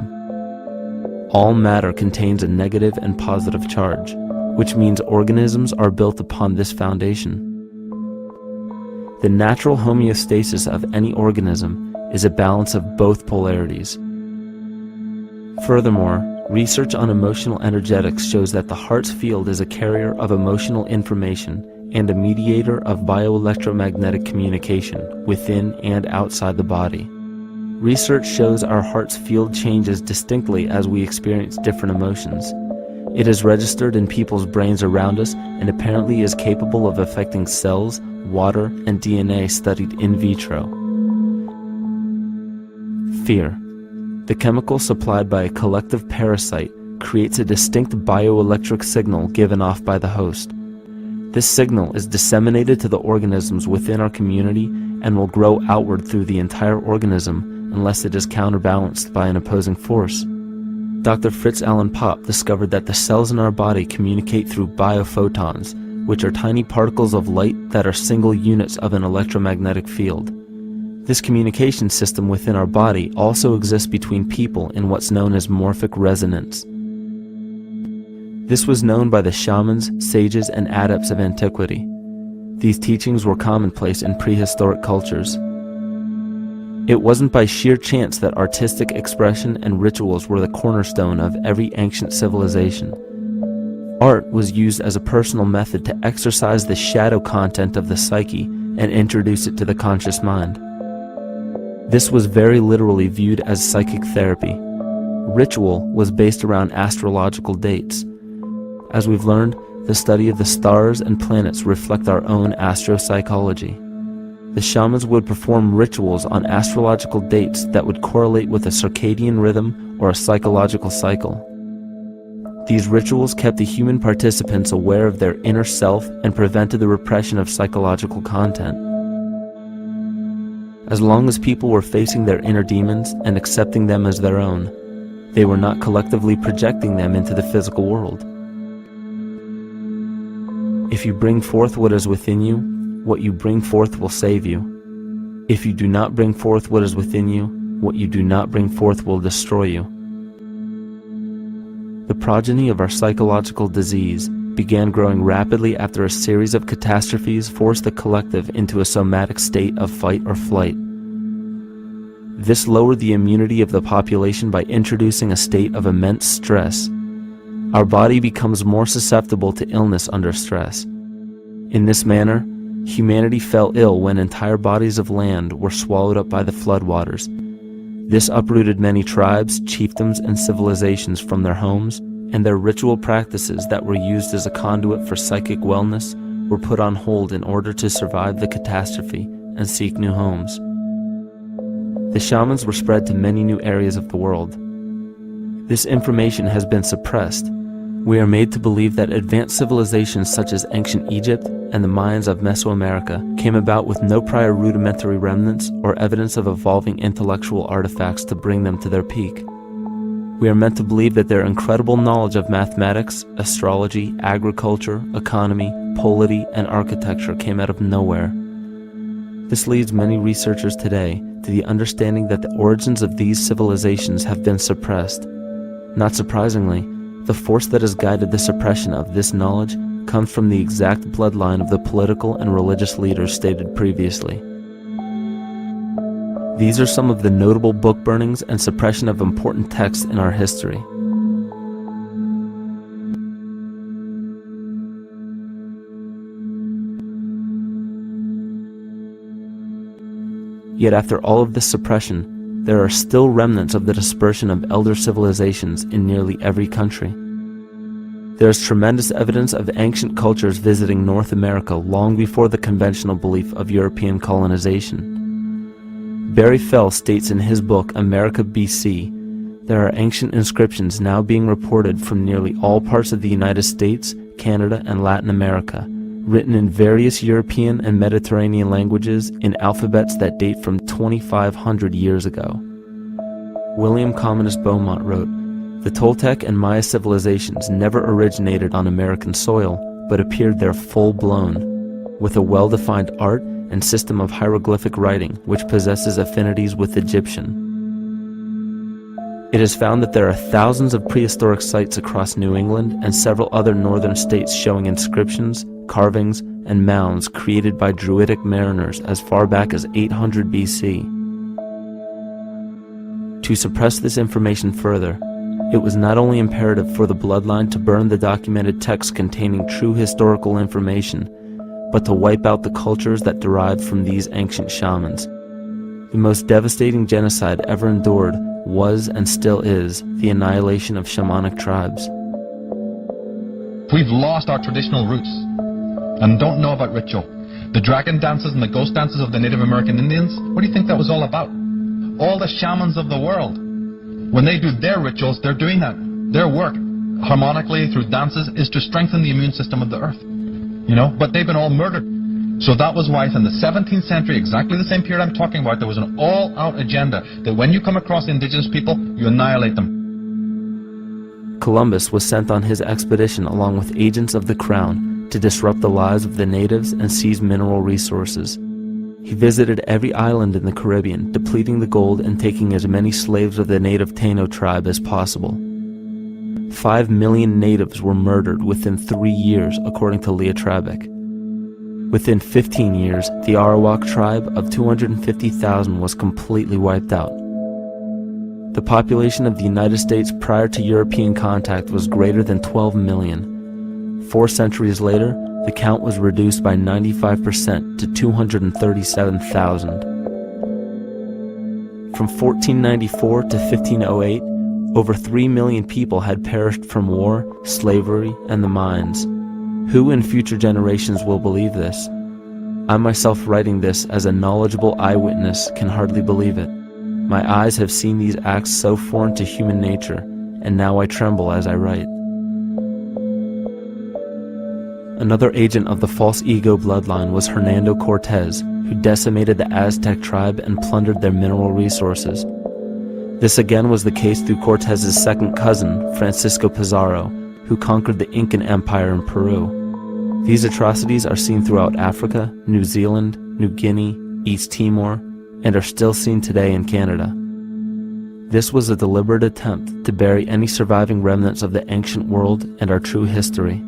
All matter contains a negative and positive charge, which means organisms are built upon this foundation. The natural homeostasis of any organism is a balance of both polarities. Furthermore, research on emotional energetics shows that the heart's field is a carrier of emotional information and a mediator of bioelectromagnetic communication within and outside the body. Research shows our heart's field changes distinctly as we experience different emotions. It is registered in people's brains around us and apparently is capable of affecting cells, water, and DNA studied in vitro. Fear. The chemical supplied by a collective parasite creates a distinct bioelectric signal given off by the host. This signal is disseminated to the organisms within our community and will grow outward through the entire organism unless it is counterbalanced by an opposing force. Dr. Fritz Alan Popp discovered that the cells in our body communicate through biophotons, which are tiny particles of light that are single units of an electromagnetic field. This communication system within our body also exists between people in what's known as morphic resonance. This was known by the shamans, sages, and adepts of antiquity. These teachings were commonplace in prehistoric cultures. It wasn't by sheer chance that artistic expression and rituals were the cornerstone of every ancient civilization. Art was used as a personal method to exercise the shadow content of the psyche and introduce it to the conscious mind. This was very literally viewed as psychic therapy. Ritual was based around astrological dates. As we've learned, the study of the stars and planets reflect our own astropsychology. The shamans would perform rituals on astrological dates that would correlate with a circadian rhythm or a psychological cycle. These rituals kept the human participants aware of their inner self and prevented the repression of psychological content. As long as people were facing their inner demons and accepting them as their own, they were not collectively projecting them into the physical world. If you bring forth what is within you, what you bring forth will save you. If you do not bring forth what is within you, what you do not bring forth will destroy you. The progeny of our psychological disease began growing rapidly after a series of catastrophes forced the collective into a somatic state of fight or flight. This lowered the immunity of the population by introducing a state of immense stress. Our body becomes more susceptible to illness under stress. In this manner, humanity fell ill when entire bodies of land were swallowed up by the floodwaters. This uprooted many tribes, chiefdoms, and civilizations from their homes, and their ritual practices that were used as a conduit for psychic wellness were put on hold in order to survive the catastrophe and seek new homes. The shamans were spread to many new areas of the world. This information has been suppressed. We are made to believe that advanced civilizations such as ancient Egypt and the Mayans of Mesoamerica came about with no prior rudimentary remnants or evidence of evolving intellectual artifacts to bring them to their peak. We are meant to believe that their incredible knowledge of mathematics, astrology, agriculture, economy, polity, and architecture came out of nowhere. This leads many researchers today to the understanding that the origins of these civilizations have been suppressed. Not surprisingly, the force that has guided the suppression of this knowledge comes from the exact bloodline of the political and religious leaders stated previously. These are some of the notable book burnings and suppression of important texts in our history. Yet after all of this suppression, there are still remnants of the dispersion of elder civilizations in nearly every country. There is tremendous evidence of ancient cultures visiting North America long before the conventional belief of European colonization. Barry Fell states in his book America BC, there are ancient inscriptions now being reported from nearly all parts of the United States, Canada, and Latin America, written in various European and Mediterranean languages in alphabets that date from 2,500 years ago. William Commonus Beaumont wrote, "The Toltec and Maya civilizations never originated on American soil, but appeared there full-blown, with a well-defined art and system of hieroglyphic writing which possesses affinities with Egyptian. It is found that there are thousands of prehistoric sites across New England and several other northern states showing inscriptions, carvings, and mounds created by Druidic mariners as far back as 800 BC. To suppress this information further, it was not only imperative for the bloodline to burn the documented texts containing true historical information, but to wipe out the cultures that derived from these ancient shamans. The most devastating genocide ever endured was and still is the annihilation of shamanic tribes. We've lost our traditional roots and don't know about ritual. The dragon dances and the ghost dances of the Native American Indians, what do you think that was all about? All the shamans of the world, when they do their rituals, they're doing that. Their work, harmonically through dances, is to strengthen the immune system of the earth. But they've been all murdered. So that was why in the 17th century, exactly the same period I'm talking about, there was an all-out agenda that when you come across indigenous people, you annihilate them. Columbus was sent on his expedition along with agents of the crown to disrupt the lives of the natives and seize mineral resources. He visited every island in the Caribbean, depleting the gold and taking as many slaves of the native Taino tribe as possible. 5 million natives were murdered within 3 years, according to Leah Trabeck. Within 15 years, the Arawak tribe of 250,000 was completely wiped out. The population of the United States prior to European contact was greater than 12 million. 4 centuries later, the count was reduced by 95% to 237,000. From 1494 to 1508, over 3 million people had perished from war, slavery, and the mines. Who in future generations will believe this? I myself, writing this as a knowledgeable eyewitness, can hardly believe it. My eyes have seen these acts so foreign to human nature, and now I tremble as I write. Another agent of the false ego bloodline was Hernando Cortés, who decimated the Aztec tribe and plundered their mineral resources. This again was the case through Cortés's second cousin, Francisco Pizarro, who conquered the Incan Empire in Peru. These atrocities are seen throughout Africa, New Zealand, New Guinea, East Timor, and are still seen today in Canada. This was a deliberate attempt to bury any surviving remnants of the ancient world and our true history.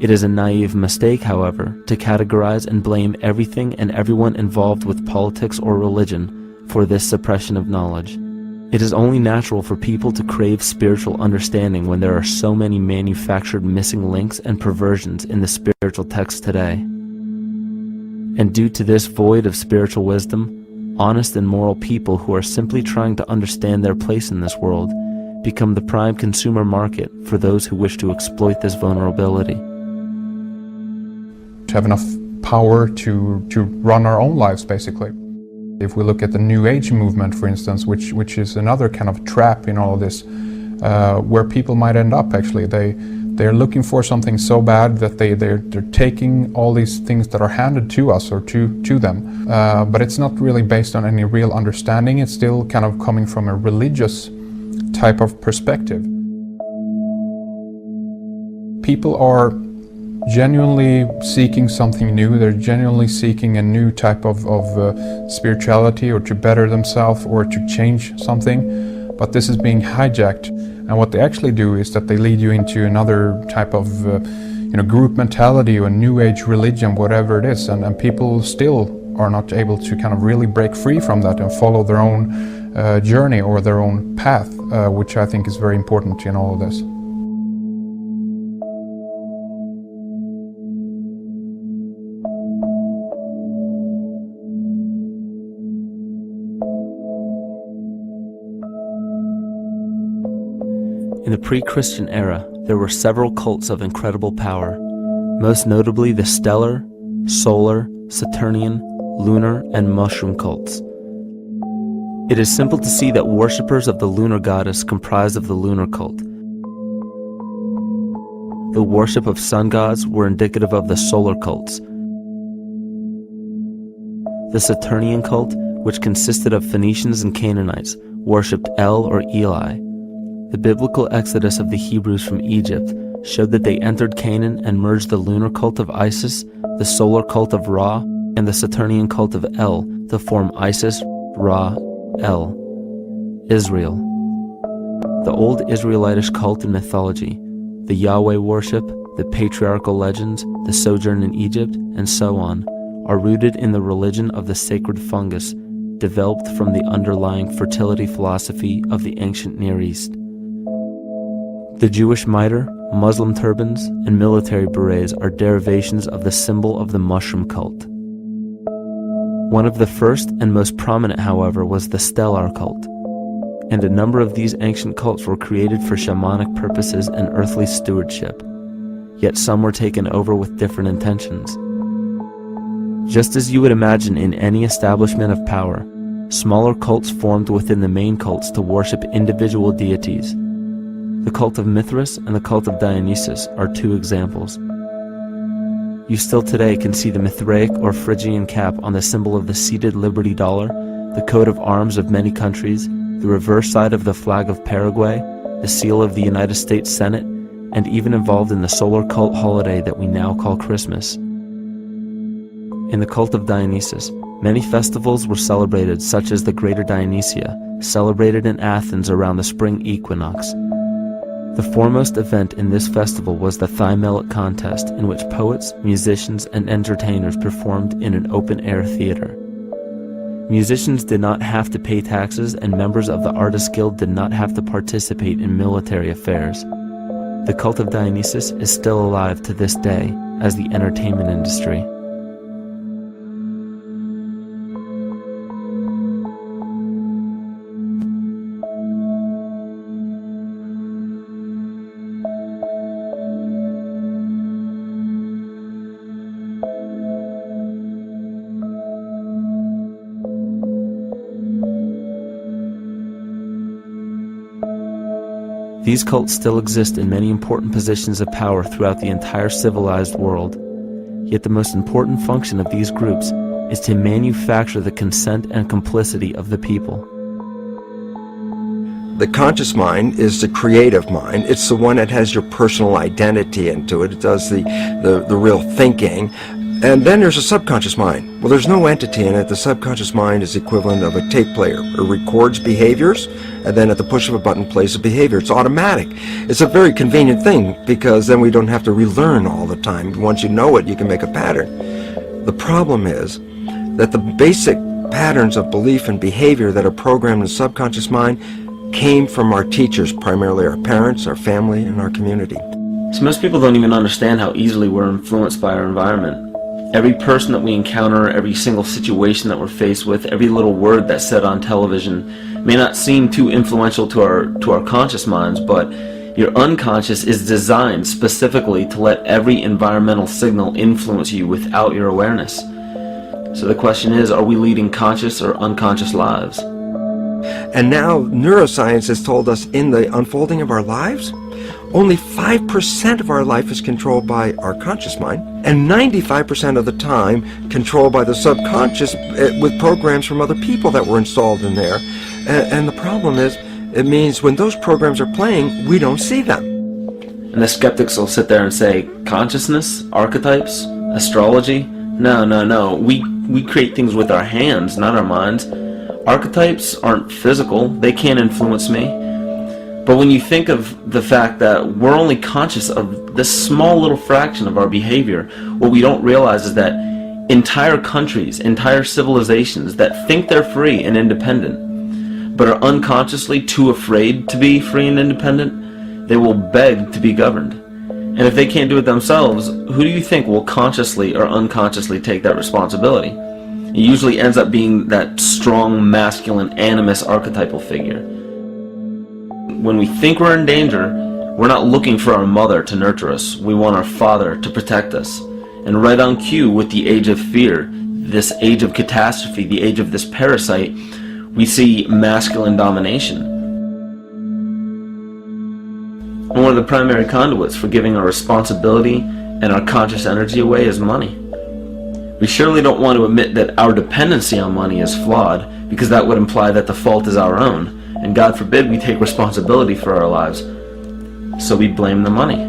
It is a naive mistake, however, to categorize and blame everything and everyone involved with politics or religion for this suppression of knowledge. It is only natural for people to crave spiritual understanding when there are so many manufactured missing links and perversions in the spiritual text today. And due to this void of spiritual wisdom, honest and moral people who are simply trying to understand their place in this world become the prime consumer market for those who wish to exploit this vulnerability. To have enough power to run our own lives, basically. If we look at the New Age movement, for instance, which is another kind of trap in all of this, where people might end up actually. They're looking for something so bad that they're taking all these things that are handed to us or to them. But it's not really based on any real understanding. It's still kind of coming from a religious type of perspective. People are genuinely seeking something new. They're genuinely seeking a new type of spirituality, or to better themselves, or to change something. But this is being hijacked, and what they actually do is that they lead you into another type of group mentality or new age religion, whatever it is, and people still are not able to kind of really break free from that and follow their own journey or their own path, which I think is very important in all of this. In the pre-Christian era, there were several cults of incredible power, most notably the stellar, solar, Saturnian, lunar, and mushroom cults. It is simple to see that worshippers of the lunar goddess comprised of the lunar cult. The worship of sun gods were indicative of the solar cults. The Saturnian cult, which consisted of Phoenicians and Canaanites, worshipped El or Eli. The biblical exodus of the Hebrews from Egypt showed that they entered Canaan and merged the lunar cult of Isis, the solar cult of Ra, and the Saturnian cult of El to form Isis, Ra, El. Israel. The old Israelitish cult and mythology, the Yahweh worship, the patriarchal legends, the sojourn in Egypt, and so on, are rooted in the religion of the sacred fungus, developed from the underlying fertility philosophy of the ancient Near East. The Jewish mitre, Muslim turbans, and military berets are derivations of the symbol of the mushroom cult. One of the first and most prominent, however, was the stellar cult, and a number of these ancient cults were created for shamanic purposes and earthly stewardship, yet some were taken over with different intentions. Just as you would imagine in any establishment of power, smaller cults formed within the main cults to worship individual deities. The cult of Mithras and the cult of Dionysus are two examples. You still today can see the Mithraic or Phrygian cap on the symbol of the seated Liberty dollar, the coat of arms of many countries, the reverse side of the flag of Paraguay, the seal of the United States Senate, and even involved in the solar cult holiday that we now call Christmas. In the cult of Dionysus, many festivals were celebrated, such as the Greater Dionysia, celebrated in Athens around the spring equinox. The foremost event in this festival was the Thymelic contest, in which poets, musicians, and entertainers performed in an open-air theater. Musicians did not have to pay taxes, and members of the Artists Guild did not have to participate in military affairs. The cult of Dionysus is still alive to this day as the entertainment industry. These cults still exist in many important positions of power throughout the entire civilized world. Yet the most important function of these groups is to manufacture the consent and complicity of the people. The conscious mind is the creative mind. It's the one that has your personal identity into it. It does the real thinking. And then there's a subconscious mind. Well, there's no entity in it. The subconscious mind is the equivalent of a tape player. It records behaviors, and then at the push of a button plays a behavior. It's automatic. It's a very convenient thing, because then we don't have to relearn all the time. Once you know it, you can make a pattern. The problem is that the basic patterns of belief and behavior that are programmed in the subconscious mind came from our teachers, primarily our parents, our family, and our community. So most people don't even understand how easily we're influenced by our environment. Every person that we encounter, every single situation that we're faced with, every little word that's said on television may not seem too influential to our conscious minds, but your unconscious is designed specifically to let every environmental signal influence you without your awareness. So the question is, are we leading conscious or unconscious lives? And now neuroscience has told us in the unfolding of our lives, only 5% of our life is controlled by our conscious mind, and 95% of the time controlled by the subconscious with programs from other people that were installed in there. And the problem is, it means when those programs are playing, we don't see them. And the skeptics will sit there and say, consciousness, archetypes, astrology? No. We create things with our hands, not our minds. Archetypes aren't physical. They can't influence me. But when you think of the fact that we're only conscious of this small little fraction of our behavior, what we don't realize is that entire countries, entire civilizations that think they're free and independent, but are unconsciously too afraid to be free and independent, they will beg to be governed. And if they can't do it themselves, who do you think will consciously or unconsciously take that responsibility? It usually ends up being that strong, masculine, animus archetypal figure. When we think we're in danger, we're not looking for our mother to nurture us. We want our father to protect us. And right on cue with the age of fear, this age of catastrophe, the age of this parasite, we see masculine domination. And one of the primary conduits for giving our responsibility and our conscious energy away is money. We surely don't want to admit that our dependency on money is flawed, because that would imply that the fault is our own. And God forbid we take responsibility for our lives, so we blame the money.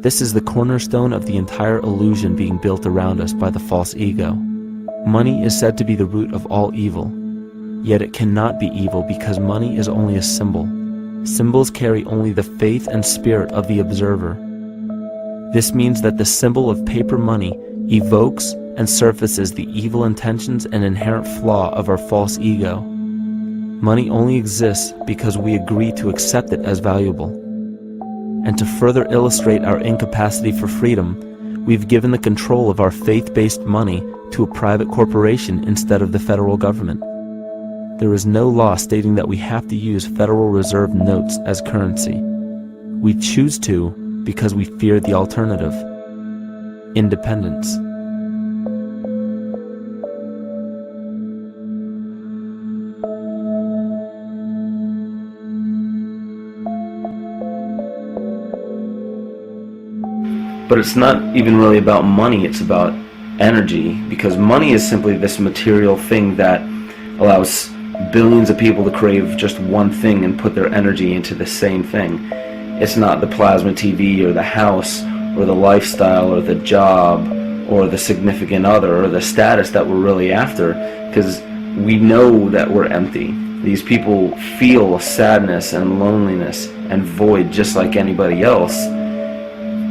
This is the cornerstone of the entire illusion being built around us by the false ego. Money is said to be the root of all evil, yet it cannot be evil because money is only a symbol. Symbols carry only the faith and spirit of the observer. This means that the symbol of paper money evokes and surfaces the evil intentions and inherent flaw of our false ego. Money only exists because we agree to accept it as valuable. And to further illustrate our incapacity for freedom, we've given the control of our faith-based money to a private corporation instead of the federal government. There is no law stating that we have to use Federal Reserve notes as currency. We choose to because we fear the alternative: independence. But it's not even really about money, it's about energy, because money is simply this material thing that allows billions of people to crave just one thing and put their energy into the same thing. It's not the plasma TV or the house or the lifestyle or the job or the significant other or the status that we're really after, because we know that we're empty. These people feel sadness and loneliness and void just like anybody else.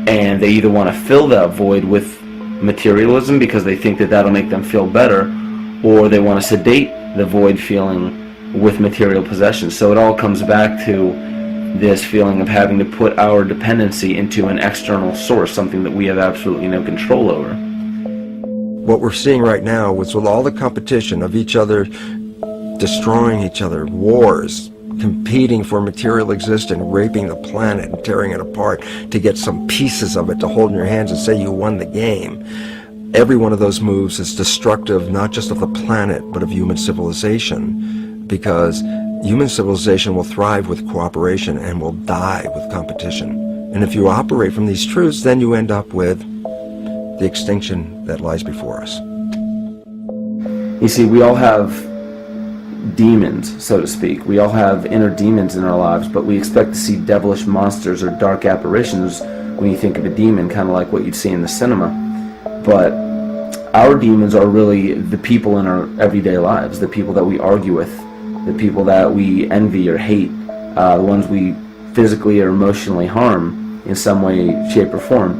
And they either want to fill that void with materialism because they think that that'll make them feel better, or they want to sedate the void feeling with material possessions. So it all comes back to this feeling of having to put our dependency into an external source, something that we have absolutely no control over. What we're seeing right now is with all the competition of each other destroying each other, wars, competing for material existence, raping the planet and tearing it apart to get some pieces of it to hold in your hands and say you won the game. Every one of those moves is destructive not just of the planet but of human civilization, because human civilization will thrive with cooperation and will die with competition. And if you operate from these truths, then you end up with the extinction that lies before us. You see, we all have demons, so to speak. We all have inner demons in our lives, but we expect to see devilish monsters or dark apparitions when you think of a demon, kind of like what you'd see in the cinema. But our demons are really the people in our everyday lives, the people that we argue with, the people that we envy or hate, the ones we physically or emotionally harm in some way, shape, or form.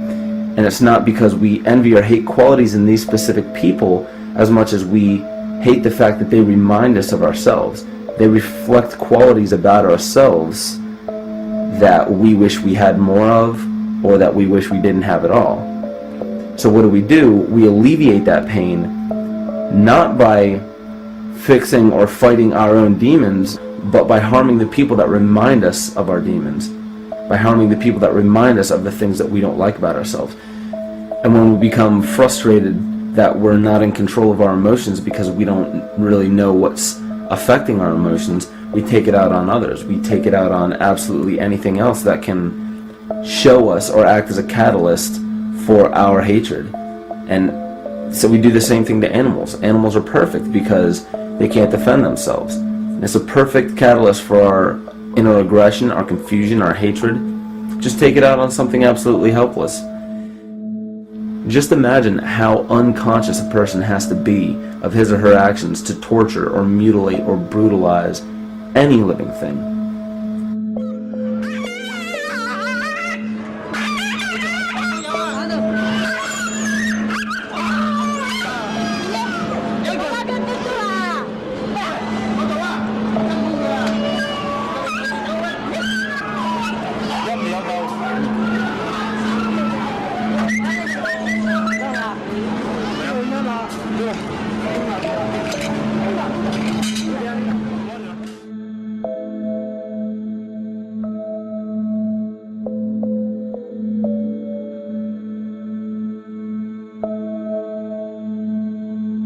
And it's not because we envy or hate qualities in these specific people as much as we hate the fact that they remind us of ourselves. They reflect qualities about ourselves that we wish we had more of, or that we wish we didn't have at all. So what do? We alleviate that pain not by fixing or fighting our own demons, but by harming the people that remind us of our demons, by harming the people that remind us of the things that we don't like about ourselves. And when we become frustrated that we're not in control of our emotions because we don't really know what's affecting our emotions, we take it out on others. We take it out on absolutely anything else that can show us or act as a catalyst for our hatred. And so we do the same thing to animals. Animals are perfect because they can't defend themselves. And it's a perfect catalyst for our inner aggression, our confusion, our hatred. Just take it out on something absolutely helpless. Just imagine how unconscious a person has to be of his or her actions to torture or mutilate or brutalize any living thing.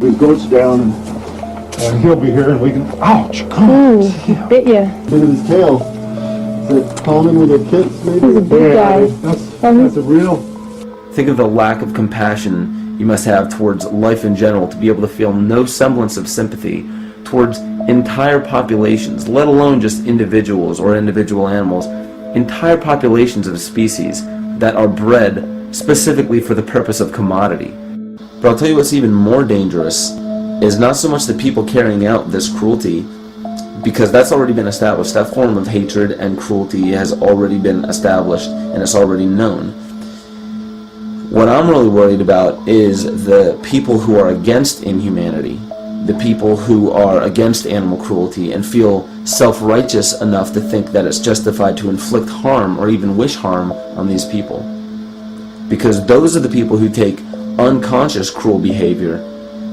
It goes down and he'll be here and we can, ouch, come on. He bit you. Look at his tail. Is it calming with the kids maybe? He's a big guy. That's a real... Think of the lack of compassion you must have towards life in general to be able to feel no semblance of sympathy towards entire populations, let alone just individuals or individual animals, entire populations of species that are bred specifically for the purpose of commodity. But I'll tell you what's even more dangerous is not so much the people carrying out this cruelty, because that's already been established. That form of hatred and cruelty has already been established and it's already known. What I'm really worried about is the people who are against inhumanity, the people who are against animal cruelty and feel self-righteous enough to think that it's justified to inflict harm or even wish harm on these people. Because those are the people who take unconscious cruel behavior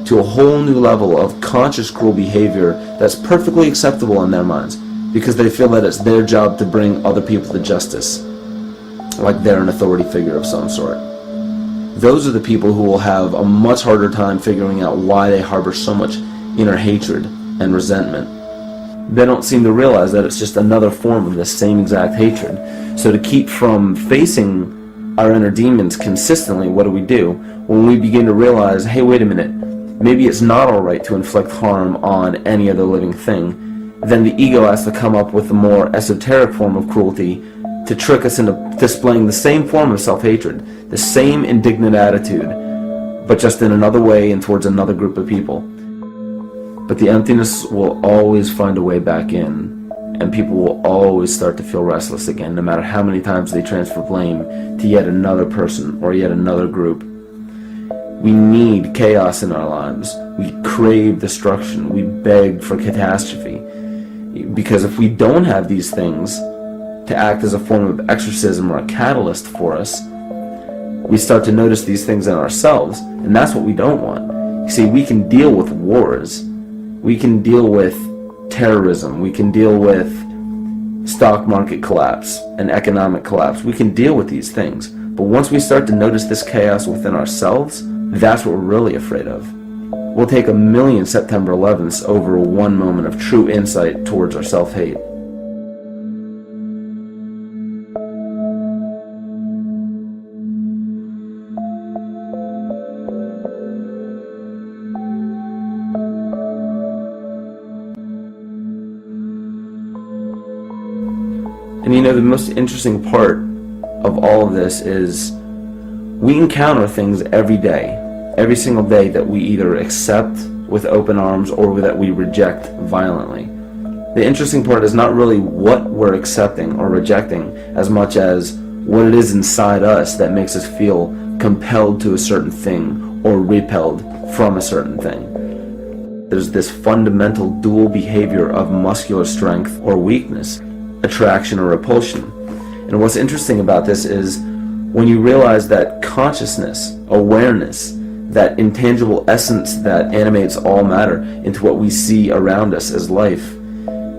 to a whole new level of conscious cruel behavior that's perfectly acceptable in their minds, because they feel that it's their job to bring other people to justice, like they're an authority figure of some sort. Those are the people who will have a much harder time figuring out why they harbor so much inner hatred and resentment. They don't seem to realize that it's just another form of this same exact hatred. So to keep from facing our inner demons consistently, what do? When we begin to realize, hey, wait a minute, maybe it's not alright to inflict harm on any other living thing, then the ego has to come up with a more esoteric form of cruelty to trick us into displaying the same form of self-hatred, the same indignant attitude, but just in another way and towards another group of people. But the emptiness will always find a way back in, and people will always start to feel restless again, no matter how many times they transfer blame to yet another person or yet another group. We need chaos in our lives. We crave destruction. We beg for catastrophe. Because if we don't have these things, to act as a form of exorcism or a catalyst for us, we start to notice these things in ourselves, and that's what we don't want. You see, we can deal with wars, we can deal with terrorism, we can deal with stock market collapse and economic collapse. We can deal with these things, but once we start to notice this chaos within ourselves, that's what we're really afraid of. We'll take 1,000,000 September 11ths over one moment of true insight towards our self-hate. And you know, the most interesting part of all of this is we encounter things every day, every single day, that we either accept with open arms or that we reject violently. The interesting part is not really what we're accepting or rejecting as much as what it is inside us that makes us feel compelled to a certain thing or repelled from a certain thing. There's this fundamental dual behavior of muscular strength or weakness, attraction or repulsion. And what's interesting about this is when you realize that consciousness, awareness, that intangible essence that animates all matter into what we see around us as life,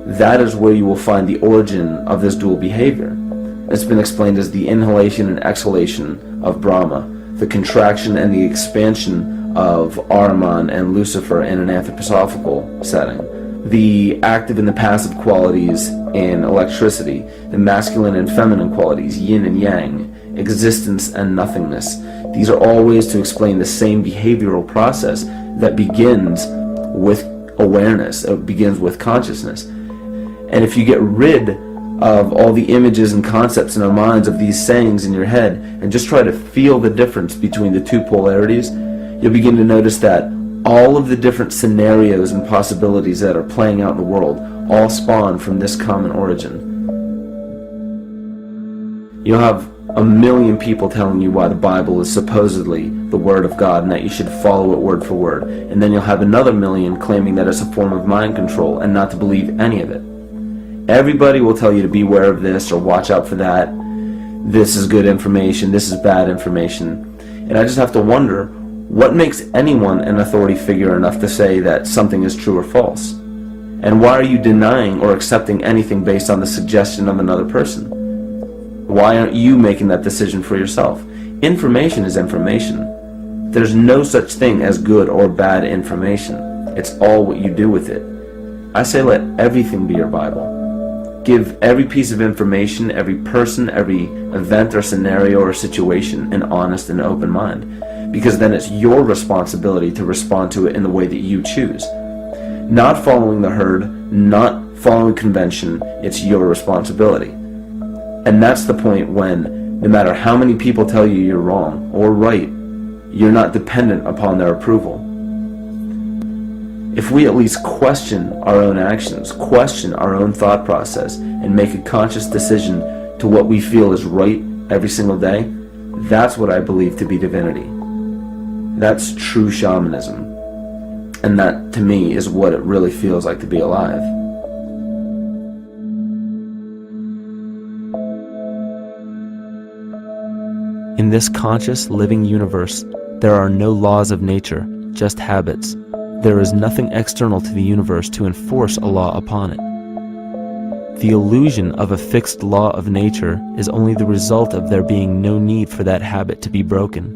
that is where you will find the origin of this dual behavior. It's been explained as the inhalation and exhalation of Brahma, the contraction and the expansion of Ahriman and Lucifer in an anthroposophical setting, the active and the passive qualities in electricity, the masculine and feminine qualities, yin and yang, existence and nothingness. These are all ways to explain the same behavioral process that begins with awareness, it begins with consciousness. And if you get rid of all the images and concepts in our minds of these sayings in your head and just try to feel the difference between the two polarities, you'll begin to notice that all of the different scenarios and possibilities that are playing out in the world all spawn from this common origin. You'll have 1,000,000 people telling you why the Bible is supposedly the Word of God and that you should follow it word for word. And then you'll have another 1,000,000 claiming that it's a form of mind control and not to believe any of it. Everybody will tell you to beware of this or watch out for that. This is good information, this is bad information. And I just have to wonder, what makes anyone an authority figure enough to say that something is true or false? And why are you denying or accepting anything based on the suggestion of another person? Why aren't you making that decision for yourself? Information is information. There's no such thing as good or bad information. It's all what you do with it. I say let everything be your Bible. Give every piece of information, every person, every event or scenario or situation an honest and open mind. Because then it's your responsibility to respond to it in the way that you choose. Not following the herd, not following convention, it's your responsibility. And that's the point when, no matter how many people tell you you're wrong or right, you're not dependent upon their approval. If we at least question our own actions, question our own thought process, and make a conscious decision to what we feel is right every single day, that's what I believe to be divinity. That's true shamanism. And that, to me, is what it really feels like to be alive. In this conscious, living universe, there are no laws of nature, just habits. There is nothing external to the universe to enforce a law upon it. The illusion of a fixed law of nature is only the result of there being no need for that habit to be broken.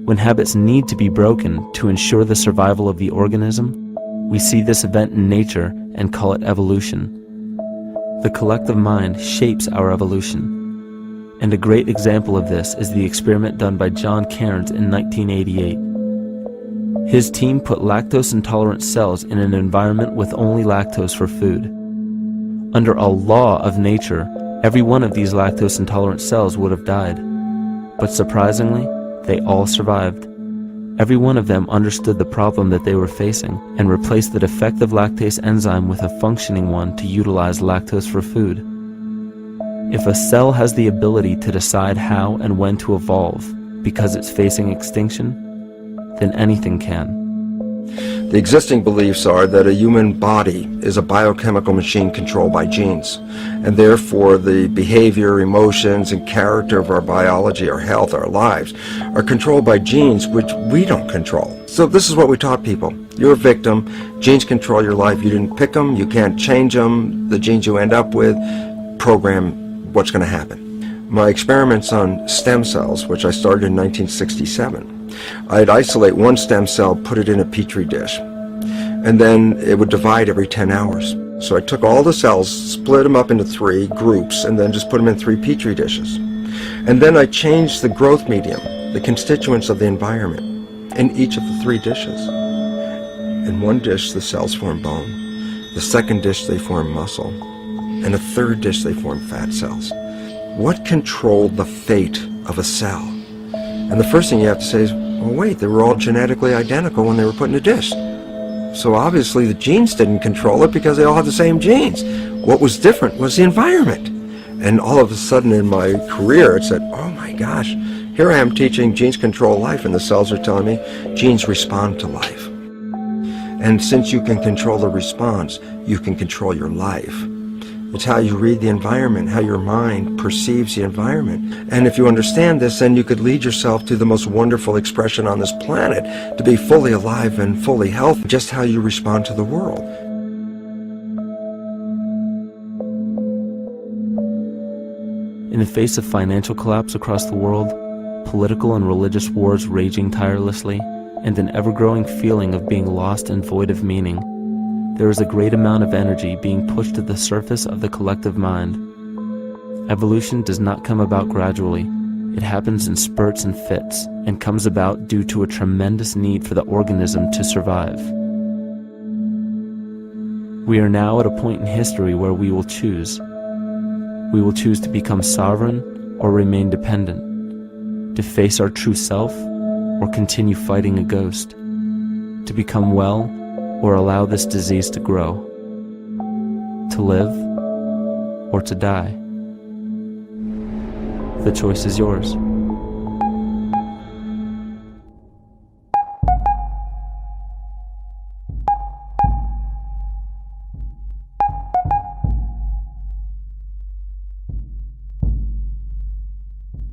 When habits need to be broken to ensure the survival of the organism, we see this event in nature and call it evolution. The collective mind shapes our evolution. And a great example of this is the experiment done by John Cairns in 1988. His team put lactose-intolerant cells in an environment with only lactose for food. Under a law of nature, every one of these lactose-intolerant cells would have died. But surprisingly, they all survived. Every one of them understood the problem that they were facing and replaced the defective lactase enzyme with a functioning one to utilize lactose for food. If a cell has the ability to decide how and when to evolve because it's facing extinction, then anything can. The existing beliefs are that a human body is a biochemical machine controlled by genes, and therefore the behavior, emotions, and character of our biology, our health, our lives are controlled by genes which we don't control. So this is what we taught people. You're a victim. Genes control your life. You didn't pick them. You can't change them. The genes you end up with program what's going to happen. My experiments on stem cells, which I started in 1967, I'd isolate one stem cell, put it in a petri dish, and then it would divide every 10 hours. So I took all the cells, split them up into 3 groups, and then just put them in 3 petri dishes. And then I changed the growth medium, the constituents of the environment, in each of the 3 dishes. In one dish, the cells form bone. The second dish, they form muscle. And a third dish, they form fat cells. What controlled the fate of a cell? And the first thing you have to say is, well, wait, they were all genetically identical when they were put in a dish. So obviously the genes didn't control it because they all had the same genes. What was different was the environment. And all of a sudden in my career, it said, oh my gosh, here I am teaching genes control life, and the cells are telling me genes respond to life. And since you can control the response, you can control your life. It's how you read the environment, how your mind perceives the environment. And if you understand this, then you could lead yourself to the most wonderful expression on this planet, to be fully alive and fully healthy, just how you respond to the world. In the face of financial collapse across the world, political and religious wars raging tirelessly, and an ever-growing feeling of being lost and void of meaning, there is a great amount of energy being pushed to the surface of the collective mind. Evolution does not come about gradually. It happens in spurts and fits, and comes about due to a tremendous need for the organism to survive. We are now at a point in history where we will choose. We will choose to become sovereign or remain dependent, to face our true self or continue fighting a ghost, to become well or allow this disease to grow, to live or to die. The choice is yours.